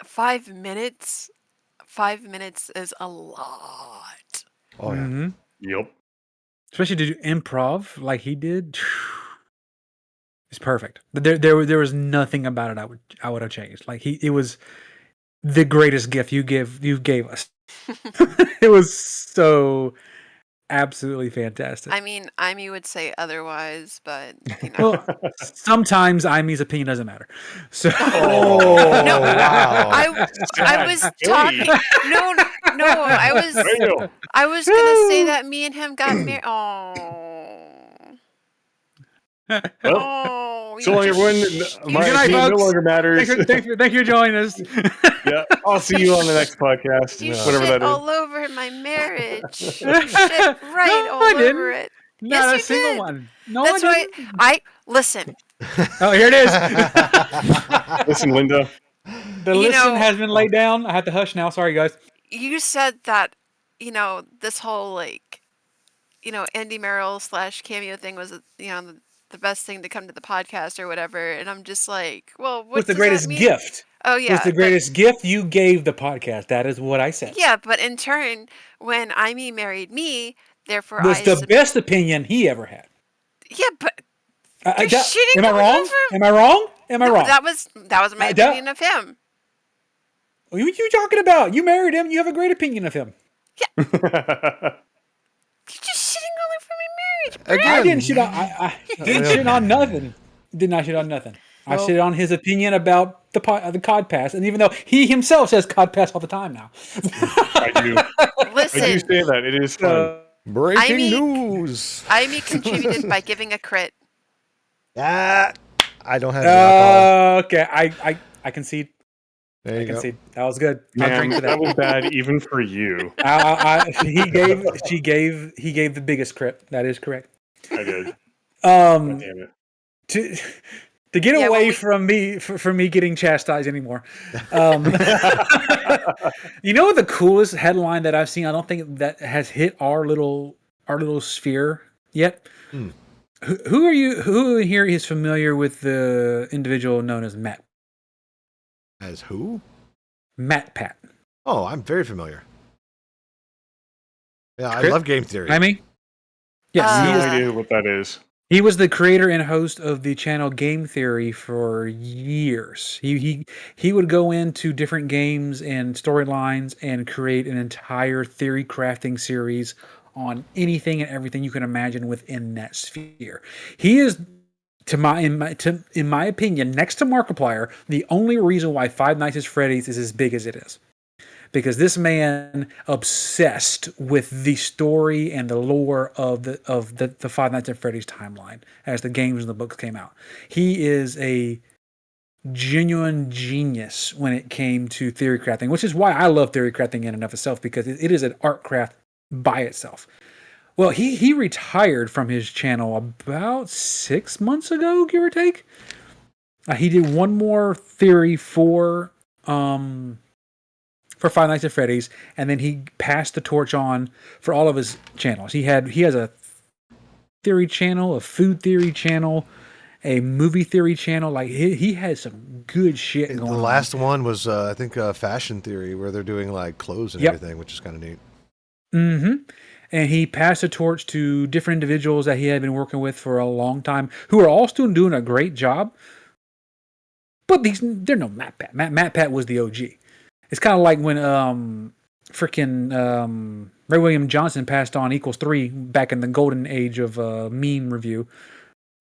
5 minutes is a lot. Oh yeah. Mm-hmm. Yep. Especially to do improv like he did. It's perfect. There was nothing about it I would have changed. Like it was the greatest gift you gave us. It was so absolutely fantastic. I mean, Amy would say otherwise, but well, sometimes Amy's opinion doesn't matter. So no, wow. I was talking. No, I was gonna say that me and him got married. Well, so long, everyone. My opinion no longer matters. Thank you for joining us. Yeah, I'll see you on the next podcast. You whatever shit that is. all over my marriage. You shit right all over it. Not yes, a single did. one. No, that's why I listen. Oh, here it is. Listen, Linda. The listen has been laid down. I have to hush now. Sorry, guys. You said that this whole like Andy Merrill / cameo thing was the best thing to come to the podcast or whatever, and I'm just like, well, what's the greatest gift? Oh yeah, what's the greatest gift you gave the podcast? That is what I said. Yeah, but in turn, when Amy married me, therefore was the best opinion he ever had. Yeah, but am I wrong? Am I wrong? Am I wrong? That was my opinion of him. What are you talking about? You married him. You have a great opinion of him. Yeah. You're just shitting all over my marriage. Again, I didn't shit on. I didn't shit on nothing. Did not shit on nothing. I shit on his opinion about the CODcast, and even though he himself says CODcast all the time now. I do. Listen, I do say that. It is fun. Breaking news. Amy contributed by giving a crit. I don't have alcohol. Okay, I concede. There you go. Concede. That was good. Man, that was bad even for you. He gave the biggest crit. That is correct. I did. Damn it. To get away from me getting chastised anymore. You know the coolest headline that I've seen? I don't think that has hit our little our little sphere yet. Hmm. Who here is familiar with the individual known as Matt? As who? Matt Pat. Oh, I'm very familiar. Yeah, I Crit? love game theory. I mean, yes, No he is. idea what that is. He was the creator and host of the channel Game Theory for years. He would go into different games and storylines and create an entire theory crafting series on anything and everything you can imagine within that sphere. He is, in my opinion, next to Markiplier, the only reason why Five Nights at Freddy's is as big as it is. Because this man obsessed with the story and the lore of the Five Nights at Freddy's timeline as the games and the books came out. He is a genuine genius when it came to theory crafting, which is why I love theory crafting in and of itself, because it is an art craft by itself. Well, he retired from his channel about 6 months ago, give or take. He did one more theory for Five Nights at Freddy's, and then he passed the torch on for all of his channels. He has a theory channel, a food theory channel, a movie theory channel. Like he had some good shit going on. The last one was I think fashion theory, where they're doing like clothes and everything, which is kind of neat. Mm-hmm. And he passed the torch to different individuals that he had been working with for a long time, who are all still doing a great job. But they're no Matt Pat. Matt Pat was the OG. It's kind of like when Ray William Johnson passed on Equals 3 back in the golden age of meme review.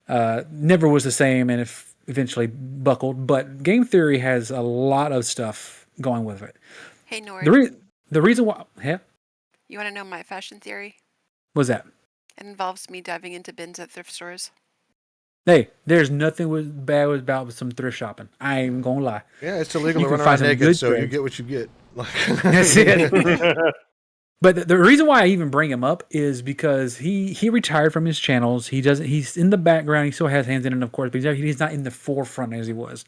Never was the same, and eventually buckled. But game theory has a lot of stuff going with it. Hey, Nord. The reason why... Yeah? You want to know my fashion theory? What's that? It involves me diving into bins at thrift stores. Hey, there's nothing bad about some thrift shopping. I ain't gonna lie. Yeah, it's illegal You to can run find around some naked, good so you threads. get what you get. That's it. But the reason why I even bring him up is because he retired from his channels. He's in the background. He still has hands in it, of course, but he's not in the forefront as he was.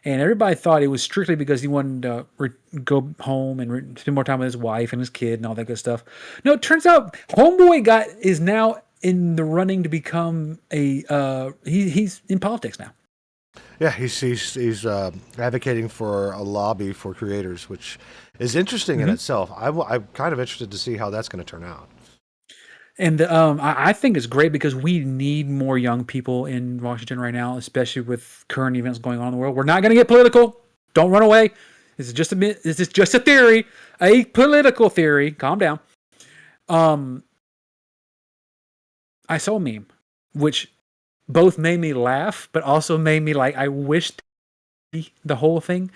And everybody thought it was strictly because he wanted to go home and spend more time with his wife and his kid and all that good stuff. No, it turns out Homeboy is now in the running to become he's in politics now. Yeah, he's advocating for a lobby for creators, which is interesting in itself. I'm kind of interested to see how that's going to turn out. And I think it's great because we need more young people in Washington right now, especially with current events going on in the world. We're not going to get political. Don't run away. This is just a theory, a political theory. Calm down. I saw a meme, which both made me laugh, but also made me like, I wished the whole thing.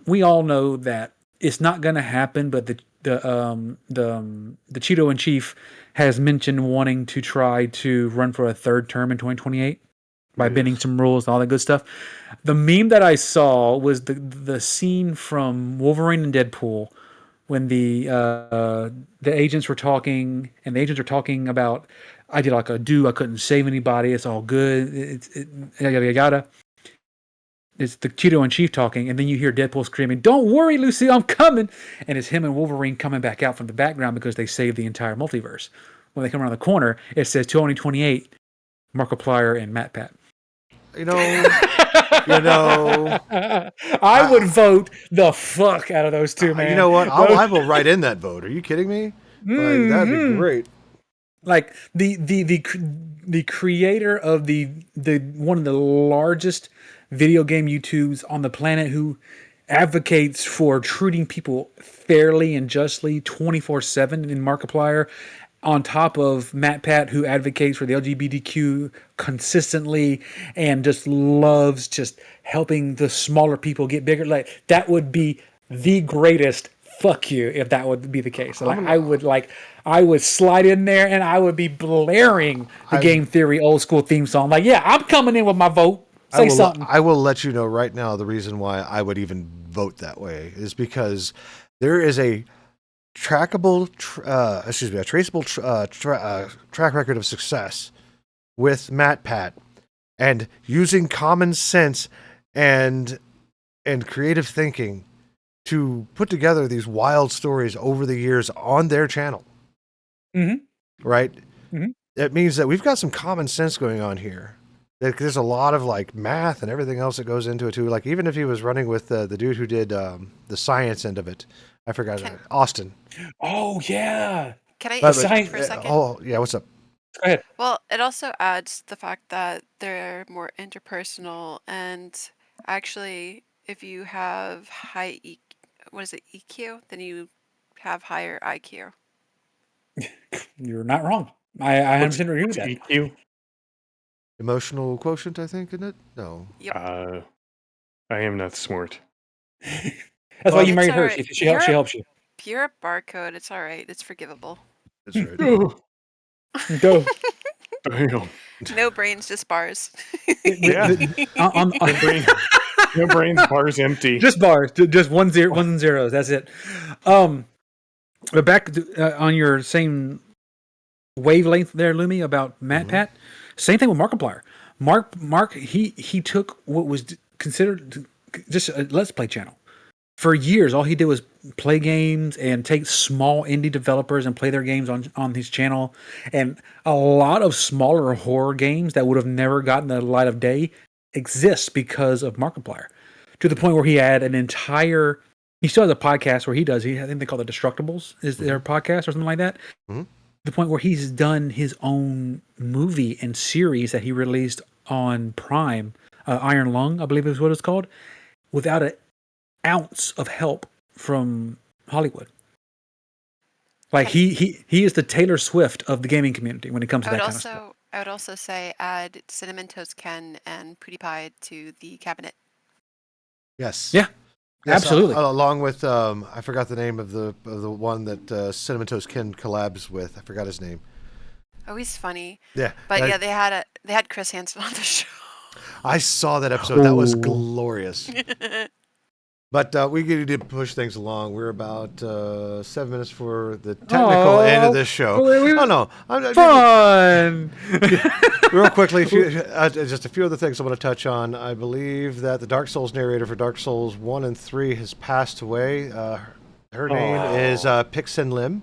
We all know that it's not going to happen, but the Cheeto in chief has mentioned wanting to try to run for a third term in 2028 by bending some rules and all that good stuff. The meme that I saw was the scene from Wolverine and Deadpool when the agents were talking, and the agents were talking about, I did like I couldn't save anybody. It's all good. Yada yada. It's the Cheeto in chief talking, and then you hear Deadpool screaming, "Don't worry, Lucy, I'm coming!" And it's him and Wolverine coming back out from the background because they saved the entire multiverse. When they come around the corner, it says 2028, Markiplier and Matt Pat. I would vote the fuck out of those two, man. You know what? I will write in that vote. Are you kidding me? Like, that'd be great. Like the creator of the one of the largest video game YouTubes on the planet, who advocates for treating people fairly and justly 24/7 in Markiplier, on top of Matt Pat, who advocates for the LGBTQ consistently and just loves just helping the smaller people get bigger. Like, that would be the greatest fuck you if that would be the case. So, I would slide in there and I would be blaring the Game Theory old school theme song. Like, yeah, I'm coming in with my vote. Say something. I will let you know right now the reason why I would even vote that way is because there is a traceable track record of success with Matt Pat, and using common sense and creative thinking to put together these wild stories over the years on their channel. Mm-hmm. right? Mhm. It means that we've got some common sense going on here. There's a lot of like math and everything else that goes into it too. Like even if he was running with the dude who did the science end of it, I forgot Can Austin. Oh yeah. can I The But interject science. for a second? oh yeah, what's up? Go ahead. Well, it also adds the fact that they're more interpersonal, and actually, if you have high what is it, EQ, then you have higher IQ. You're not wrong. I 100% agree with What's that. EQ? Emotional quotient, I think, isn't it? No. Yep. I am not smart. That's why you It's married all her. right. She helps. She helps you. You're a barcode. It's all right. It's forgivable. That's right. Oh, Go. damn. No brains, just bars. Yeah. No brain, no brains, bars empty. just bars, just ones and zeros. That's it. But back on your same wavelength there, Lumi, about Matt Pat. Same thing with Markiplier. Mark, he took what was considered just a Let's Play channel. For years, all he did was play games and take small indie developers and play their games on his channel. And a lot of smaller horror games that would have never gotten the light of day exist because of Markiplier. To the point where he had an entire... He still has a podcast where I think they call it Destructibles, is their podcast or something like that. The point where he's done his own movie and series that he released on Prime, Iron Lung, I believe is what it's called, without an ounce of help from Hollywood. Like he is the Taylor Swift of the gaming community when it comes to that kind of stuff. I would also say add Cinnamon Toast Ken and PewDiePie to the cabinet. Yes. Yeah. Yes, Absolutely. Along with I forgot the name of the one that Cinnamon Toast Ken collabs with. I forgot his name. Oh, he's funny. Yeah. But yeah, they had Chris Hansen on the show. I saw that episode. That was Ooh. glorious. But we need to push things along. We're about 7 minutes for the technical end of this show. Oh no! Fun. Real quickly, just a few other things I want to touch on. I believe that the Dark Souls narrator for Dark Souls 1 and 3 has passed away. Her name is Pixin Lim.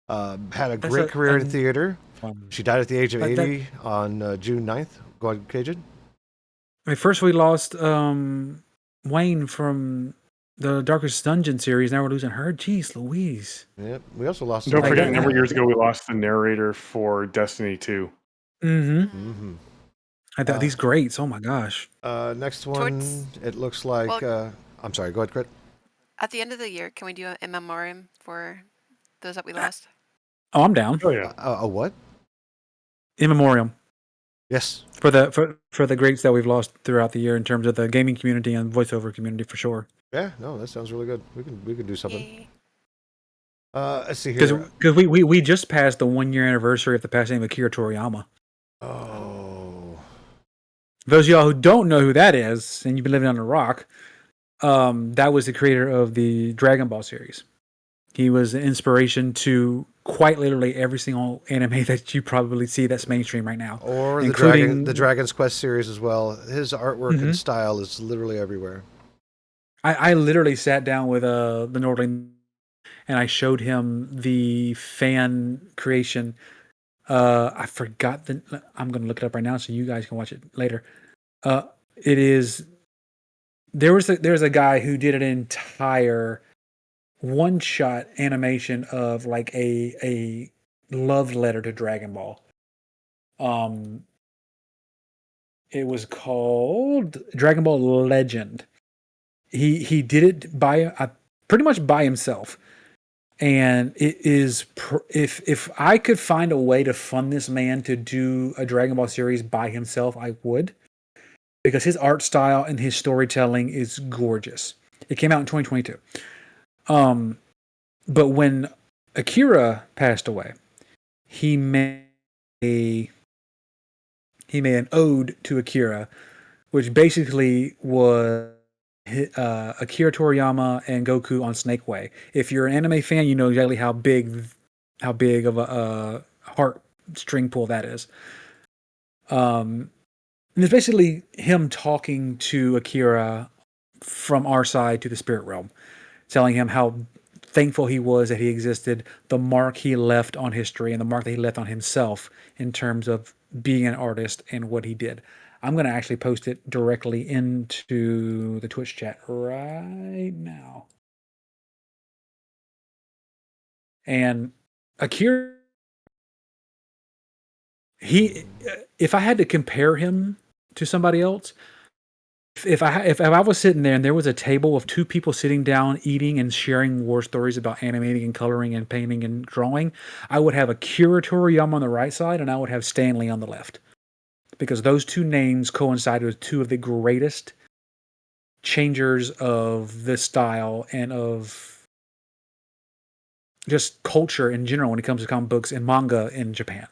Had a great career in theater. She died at the age of 80 on June 9th. Go ahead, Cajun. First we lost Wayne from the Darkest Dungeon series. Now we're losing her. Jeez Louise. Yep. We also lost... Don't forget, a that. number of years ago, we lost the narrator for Destiny 2. These greats. Oh my gosh. Next one, it looks like... I'm sorry, go ahead, Crit. At the end of the year, can we do an in memoriam for those that we lost? Oh, I'm down. Oh yeah. A what? In memoriam. Yes. For the greats that we've lost throughout the year in terms of the gaming community and voiceover community for sure. Yeah, no, that sounds really good. We can do something. Yay. Let's see here. Because we just passed the 1 year anniversary of the passing of Akira Toriyama. Oh. Those of y'all who don't know who that is, and you've been living on a rock, that was the creator of the Dragon Ball series. He was the inspiration to quite literally every single anime that you probably see that's mainstream right now. Or including the Dragon's Quest series as well. His artwork and style is literally everywhere. I literally sat down with the Nordling and I showed him the fan creation. I forgot I'm going to look it up right now so you guys can watch it later. There's a guy who did an entire one-shot animation of like a love letter to Dragon Ball. It was called Dragon Ball Legend. He did it pretty much by himself, and it is if I could find a way to fund this man to do a Dragon Ball series by himself, I would, because his art style and his storytelling is gorgeous. It came out in 2022. But when Akira passed away, he made an ode to Akira, which basically was Akira Toriyama and Goku on Snake Way. If you're an anime fan, you know exactly how big of a heart string pull that is. And it's basically him talking to Akira from our side to the spirit realm, telling him how thankful he was that he existed, the mark he left on history, and the mark that he left on himself in terms of being an artist and what he did. I'm going to actually post it directly into the Twitch chat right now. And Akira, if I had to compare him to somebody else, if I was sitting there and there was a table of two people sitting down eating and sharing war stories about animating and coloring and painting and drawing, I would have Akira Toriyama on the right side and I would have Stanley on the left. Because those two names coincided with two of the greatest changers of the style and of just culture in general when it comes to comic books and manga in Japan.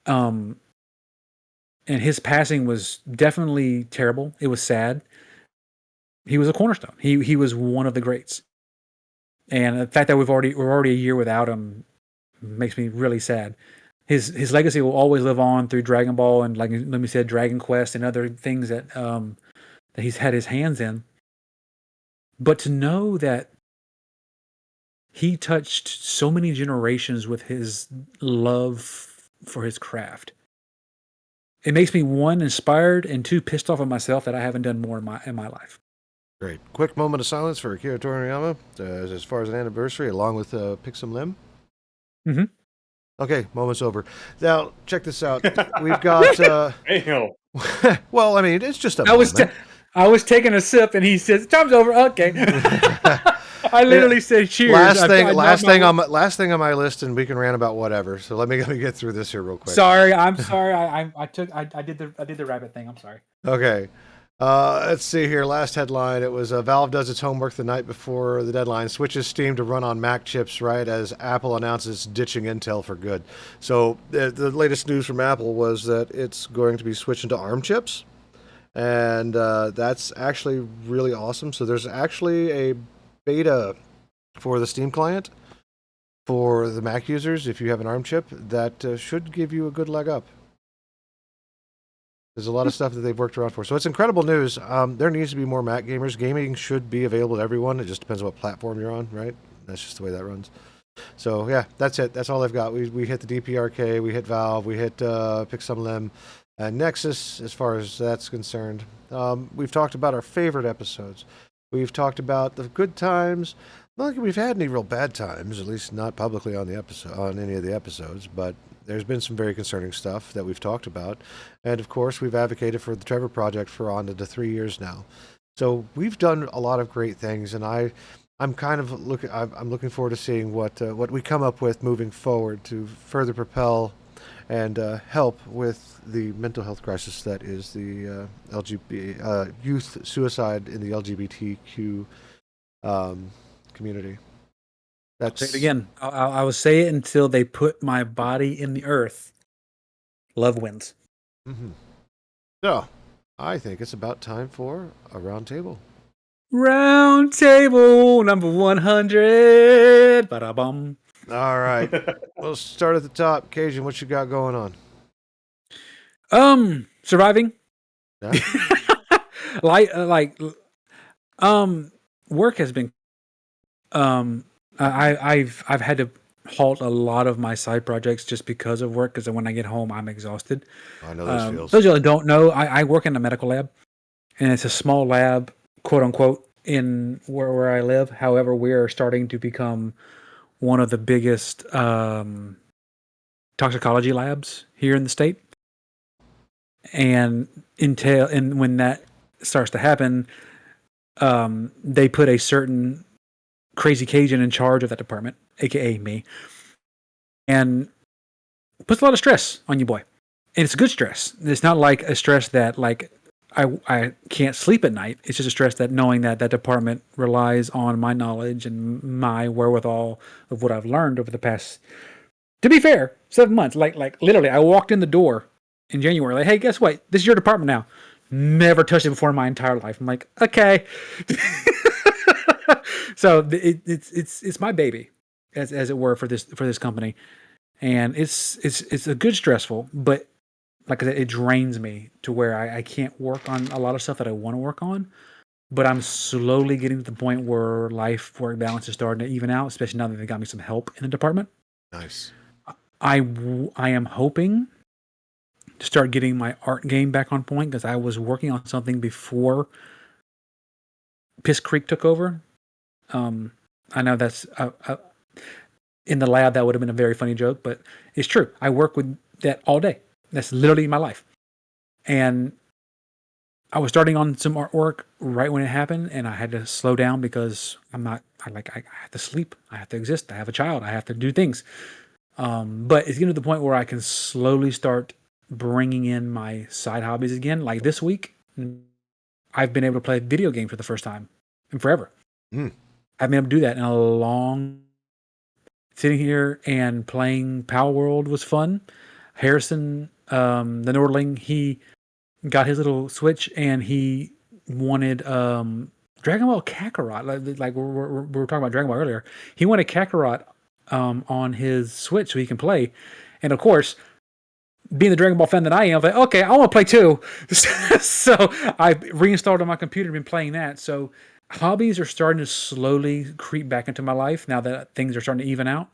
And his passing was definitely terrible. It was sad. He was a cornerstone. He was one of the greats. And the fact that we're already a year without him makes me really sad. His legacy will always live on through Dragon Ball and, like let me say, Dragon Quest and other things that that he's had his hands in. But to know that he touched so many generations with his love for his craft, it makes me, one, inspired, and two, pissed off at myself that I haven't done more in my life. Great. Quick moment of silence for Akira Toriyama as far as an anniversary, along with Pick Some Limb. Mm-hmm. Okay, moment's over. Now, check this out. We've got... well, I mean, it's just a moment. I was taking a sip, and he says, "Time's over." Okay. I literally said, "Cheers." Last thing on my list, and we can rant about whatever. So let me get through this here real quick. Sorry, I'm sorry. I did the rabbit thing. I'm sorry. Okay. Let's see here. Last headline. It was Valve does its homework the night before the deadline, switches Steam to run on Mac chips right as Apple announces ditching Intel for good. So the latest news from Apple was that it's going to be switching to ARM chips. And that's actually really awesome. So there's actually a beta for the Steam client for the Mac users. If you have an ARM chip, that should give you a good leg up. There's a lot of stuff that they've worked around for. So it's incredible news. There needs to be more Mac gamers. Gaming should be available to everyone. It just depends on what platform you're on, right? That's just the way that runs. So yeah, that's it. That's all I've got. We hit the DPRK, we hit Valve, we hit Pick Some Limb. Nexus, as far as that's concerned. We've talked about our favorite episodes. We've talked about the good times. Not like we've had any real bad times, at least not publicly on any of the episodes, but there's been some very concerning stuff that we've talked about. And of course, we've advocated for the Trevor Project for on to 3 years now. So we've done a lot of great things, and I'm kind of looking forward to seeing what we come up with moving forward to further propel and help with the mental health crisis that is the youth suicide in the LGBTQ community. That's... Say it again. I will say it until they put my body in the earth. Love wins. Mm-hmm. So, I think it's about time for a roundtable. Roundtable number 100. Ba-da-bum. All right. We'll start at the top. Cajun, what you got going on? Surviving. Yeah. Work has been. I've had to halt a lot of my side projects just because of work. Because when I get home, I'm exhausted. I know those feels. Those of you that don't know, I work in a medical lab, and it's a small lab, quote unquote, in where I live. However, we are starting to become one of the biggest toxicology labs here in the state. And when that starts to happen, they put a certain crazy Cajun in charge of that department, aka me, and puts a lot of stress on you, boy. And it's good stress. It's not like a stress that like I can't sleep at night. It's just a stress that knowing that department relies on my knowledge and my wherewithal of what I've learned over the past, to be fair, 7 months. Like literally, I walked in the door in January, like, hey, guess what? This is your department now. Never touched it before in my entire life. I'm like, okay. So it's my baby, as it were, for this company, and it's a good stressful, but like I said, it drains me to where I can't work on a lot of stuff that I want to work on. but I'm slowly getting to the point where life-work balance is starting to even out, especially now that they got me some help in the department. Nice. I am hoping to start getting my art game back on point because I was working on something before Piss Creek took over. I know that's in the lab that would have been a very funny joke, but it's true. I work with that all day. That's literally my life. And I was starting on some artwork right when it happened, and I had to slow down because I have to sleep, I have to exist, I have a child, I have to do things. But it's getting to the point where I can slowly start bringing in my side hobbies again. Like this week, I've been able to play video games for the first time in forever. I've been able to do that in a long. Sitting here and playing Power World was fun. Harrison, the Nordling, he got his little Switch and he wanted Dragon Ball Kakarot. Like we were talking about Dragon Ball earlier. He wanted Kakarot on his Switch so he can play. And of course, being the Dragon Ball fan that I am, I was like, okay, I want to play too. So I reinstalled on my computer and been playing that. So hobbies are starting to slowly creep back into my life now that things are starting to even out.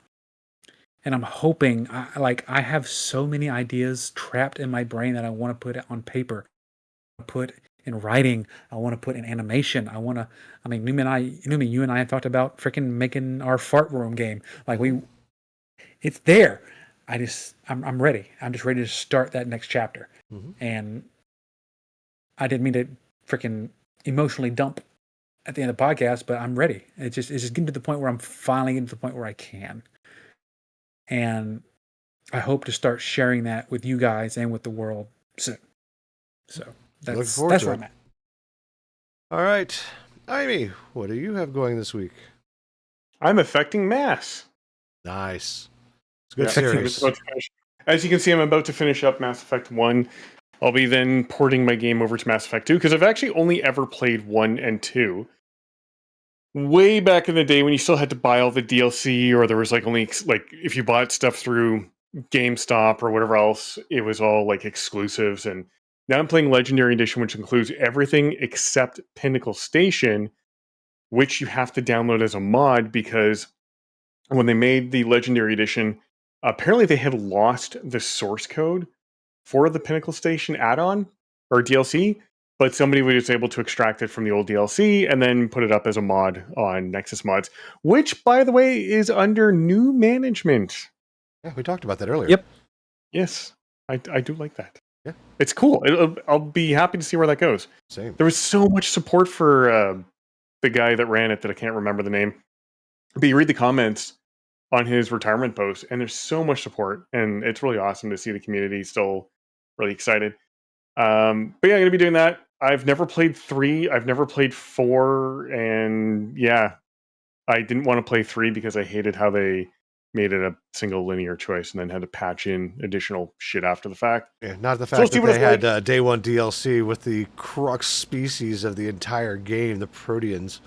And I'm hoping, I have so many ideas trapped in my brain that I want to put on paper, put in writing. I want to put in animation. Newman, you and I have talked about freaking making our fart room game. It's there. I'm ready. I'm just ready to start that next chapter. And I didn't mean to freaking emotionally dump at the end of the podcast, but I'm ready. It's just getting to the point where I'm finally getting to the point where I can. And I hope to start sharing that with you guys and with the world soon. So that's where I'm at. All right. Amy, what do you have going this week? I'm affecting Mass. Nice. It's a good series. As you can see, I'm about to finish up Mass Effect 1. I'll be then porting my game over to Mass Effect 2 because I've actually only ever played 1 and 2. Way back in the day when you still had to buy all the DLC, or there was only if you bought stuff through GameStop or whatever else, it was all exclusives. And now I'm playing Legendary Edition, which includes everything except Pinnacle Station, which you have to download as a mod because when they made the Legendary Edition, apparently they had lost the source code for the Pinnacle Station add-on or DLC, but somebody was able to extract it from the old DLC and then put it up as a mod on Nexus Mods, which, by the way, is under new management. Yeah, we talked about that earlier. Yep. Yes, I do like that. Yeah. It's cool. I'll be happy to see where that goes. Same. There was so much support for the guy that ran it that I can't remember the name. But you read the comments on his retirement post, and there's so much support, and it's really awesome to see the community still really excited. But yeah, I'm going to be doing that. I've never played 3. I've never played 4. And yeah, I didn't want to play 3 because I hated how they made it a single linear choice and then had to patch in additional shit after the fact. Yeah, not the fact that they had day 1 DLC with the crux species of the entire game, the Proteans.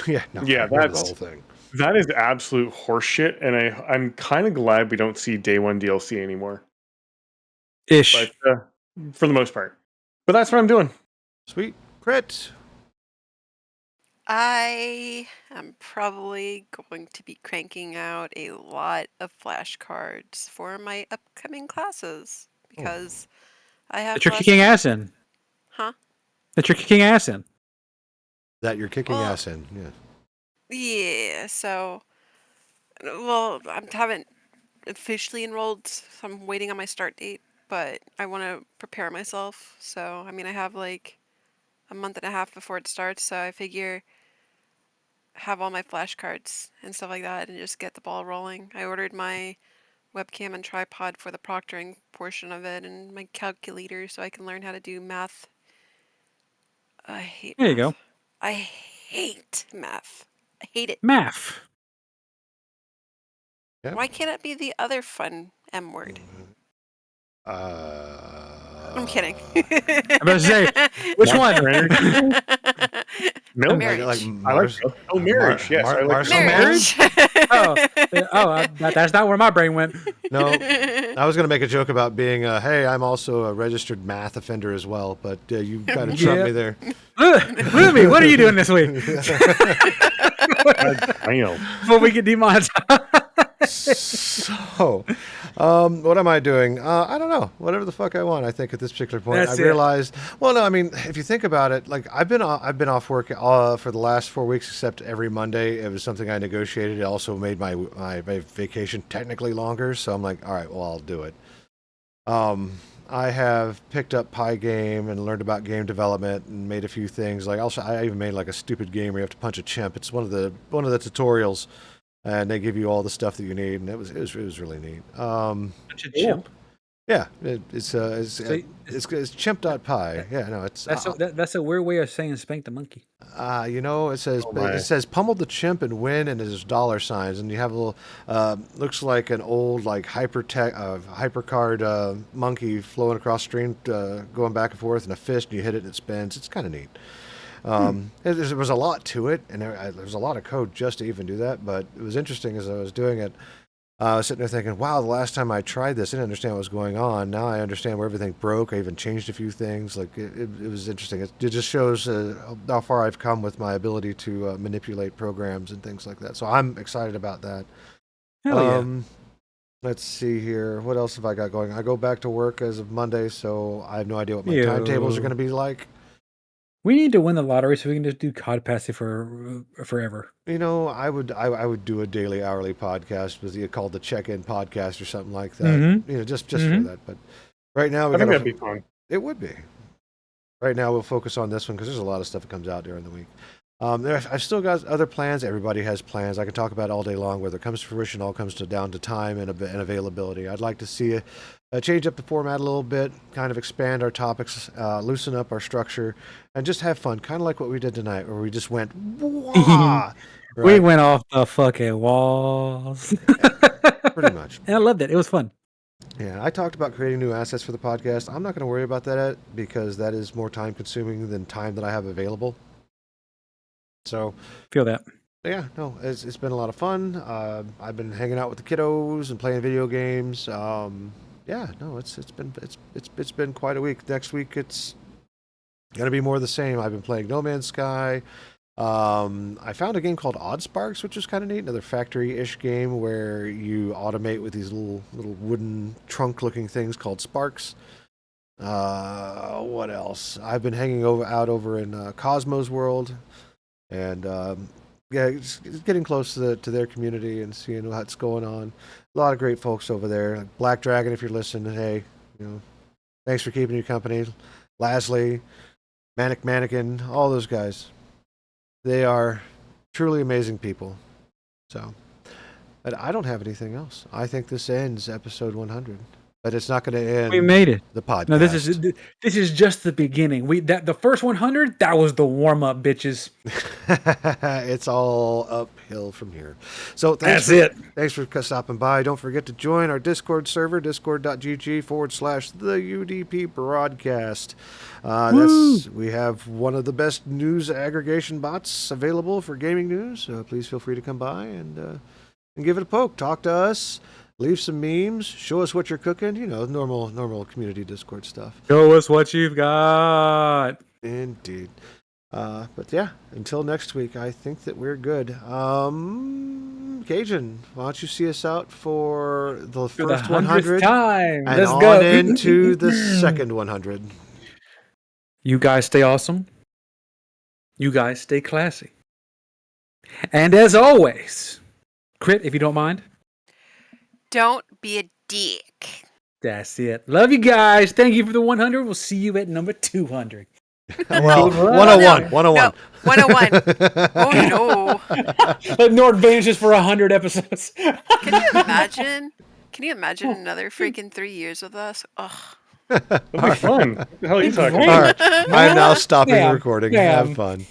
That's the whole thing. That is absolute horseshit, and I'm kind of glad we don't see day 1 DLC anymore. Ish. But for the most part. But that's what I'm doing. Sweet. Crit. I am probably going to be cranking out a lot of flashcards for my upcoming classes because I have. That you're kicking ass in. Huh? That you're kicking ass in. That you're kicking ass in. Yeah. Yeah. So, well, I haven't officially enrolled, so I'm waiting on my start date. But I want to prepare myself. So, I mean, I have like a month and a half before it starts. So I figure have all my flashcards and stuff like that and just get the ball rolling. I ordered my webcam and tripod for the proctoring portion of it and my calculator so I can learn how to do math. I hate There math. you go. I hate math. I hate it. Math. Yep. Why can't it be the other fun M word? I'm kidding. I'm about to say, which one? Milk. Marriage. Like I like Mars. milk. Oh, marriage. Yes, I like Marshall milk. Marriage. That's not where my brain went. No, I was going to make a joke about being, hey, I'm also a registered math offender as well, but you kind of trumped me there. Ruby, what are you doing this week? I know. Before we get demonetized. So, what am I doing? I don't know. Whatever the fuck I want. I think at this particular point, That's I it. realized. Well, no, I mean, if you think about it, like I've been off work for the last 4 weeks, except every Monday. It was something I negotiated. It also made my vacation technically longer. So I'm like, all right, well, I'll do it. I have picked up Pygame and learned about game development and made a few things. Like I even made like a stupid game where you have to punch a chimp. It's one of the tutorials. And they give you all the stuff that you need, and it was really neat. Chimp. Yeah, it's chimp.py. Yeah, no, it's That's a weird way of saying spank the monkey. it says my. it says pummel the chimp and win, and there's dollar signs, and you have a little looks like an old like hypercard monkey flowing across the stream, going back and forth, and a fist, and you hit it and it spins. It's kind of neat. There was a lot to it, and there's a lot of code just to even do that. But it was interesting as I was doing it. I was sitting there thinking, "Wow, the last time I tried this, I didn't understand what was going on. Now I understand where everything broke. I even changed a few things. Like it was interesting. It just shows how far I've come with my ability to manipulate programs and things like that. So I'm excited about that. Hell yeah. Let's see here. What else have I got going? I go back to work as of Monday, so I have no idea what my timetables are going to be like. We need to win the lottery so we can just do COD Passive for forever. You know, I would do a daily, hourly podcast with called the Check-In Podcast or something like that. Mm-hmm. You know, just for that. But right now, I think that'd be fun. It would be. Right now, we'll focus on this one because there's a lot of stuff that comes out during the week. I've still got other plans. Everybody has plans. I can talk about all day long. Whether it comes to fruition, all comes down to time and availability. I'd like to see change up the format a little bit, kind of expand our topics, loosen up our structure, and just have fun, kind of like what we did tonight, where we just went, wah! We Right? went off the fucking walls. Pretty much. And I loved it. It was fun. Yeah, I talked about creating new assets for the podcast. I'm not going to worry about that because that is more time consuming than time that I have available. So, Feel that. yeah, no, it's been a lot of fun. I've been hanging out with the kiddos and playing video games. Yeah, no, it's been quite a week. Next week it's gonna be more of the same. I've been playing No Man's Sky. I found a game called Odd Sparks, which is kind of neat. Another factory-ish game where you automate with these little wooden trunk-looking things called sparks. What else? I've been hanging out over in Cosmos World, and yeah, it's getting close to their community and seeing what's going on. A lot of great folks over there. Like Black Dragon, if you're listening, hey, thanks for keeping your company. Lasley, Manic Mannequin, all those guys. They are truly amazing people. So, but I don't have anything else. I think this ends episode 100. But it's not going to end. We made it. The podcast. No, this is just the beginning. The first 100, that was the warm up, bitches. It's all uphill from here. So Thanks for stopping by. Don't forget to join our Discord server, discord.gg/the UDP broadcast. We have one of the best news aggregation bots available for gaming news. So please feel free to come by and give it a poke. Talk to us. Leave some memes. Show us what you're cooking. Normal community Discord stuff. Show us what you've got. Indeed. But yeah, until next week, I think that we're good. Cajun, why don't you see us out for the first 100 time? and Let's on go. into the second 100. You guys stay awesome. You guys stay classy. And as always, Crit, if you don't mind. Don't be a dick. That's it. Love you guys. Thank you for the 100. We'll see you at number 200. Well, 101. 101. No, 101. Oh, no. Let Nord Vanish just for 100 episodes. Can you imagine? Can you imagine another freaking 3 years with us? Ugh. That'll be fun. What the hell are you talking All about? right. I'm now stopping Yeah. recording. Yeah. Have fun.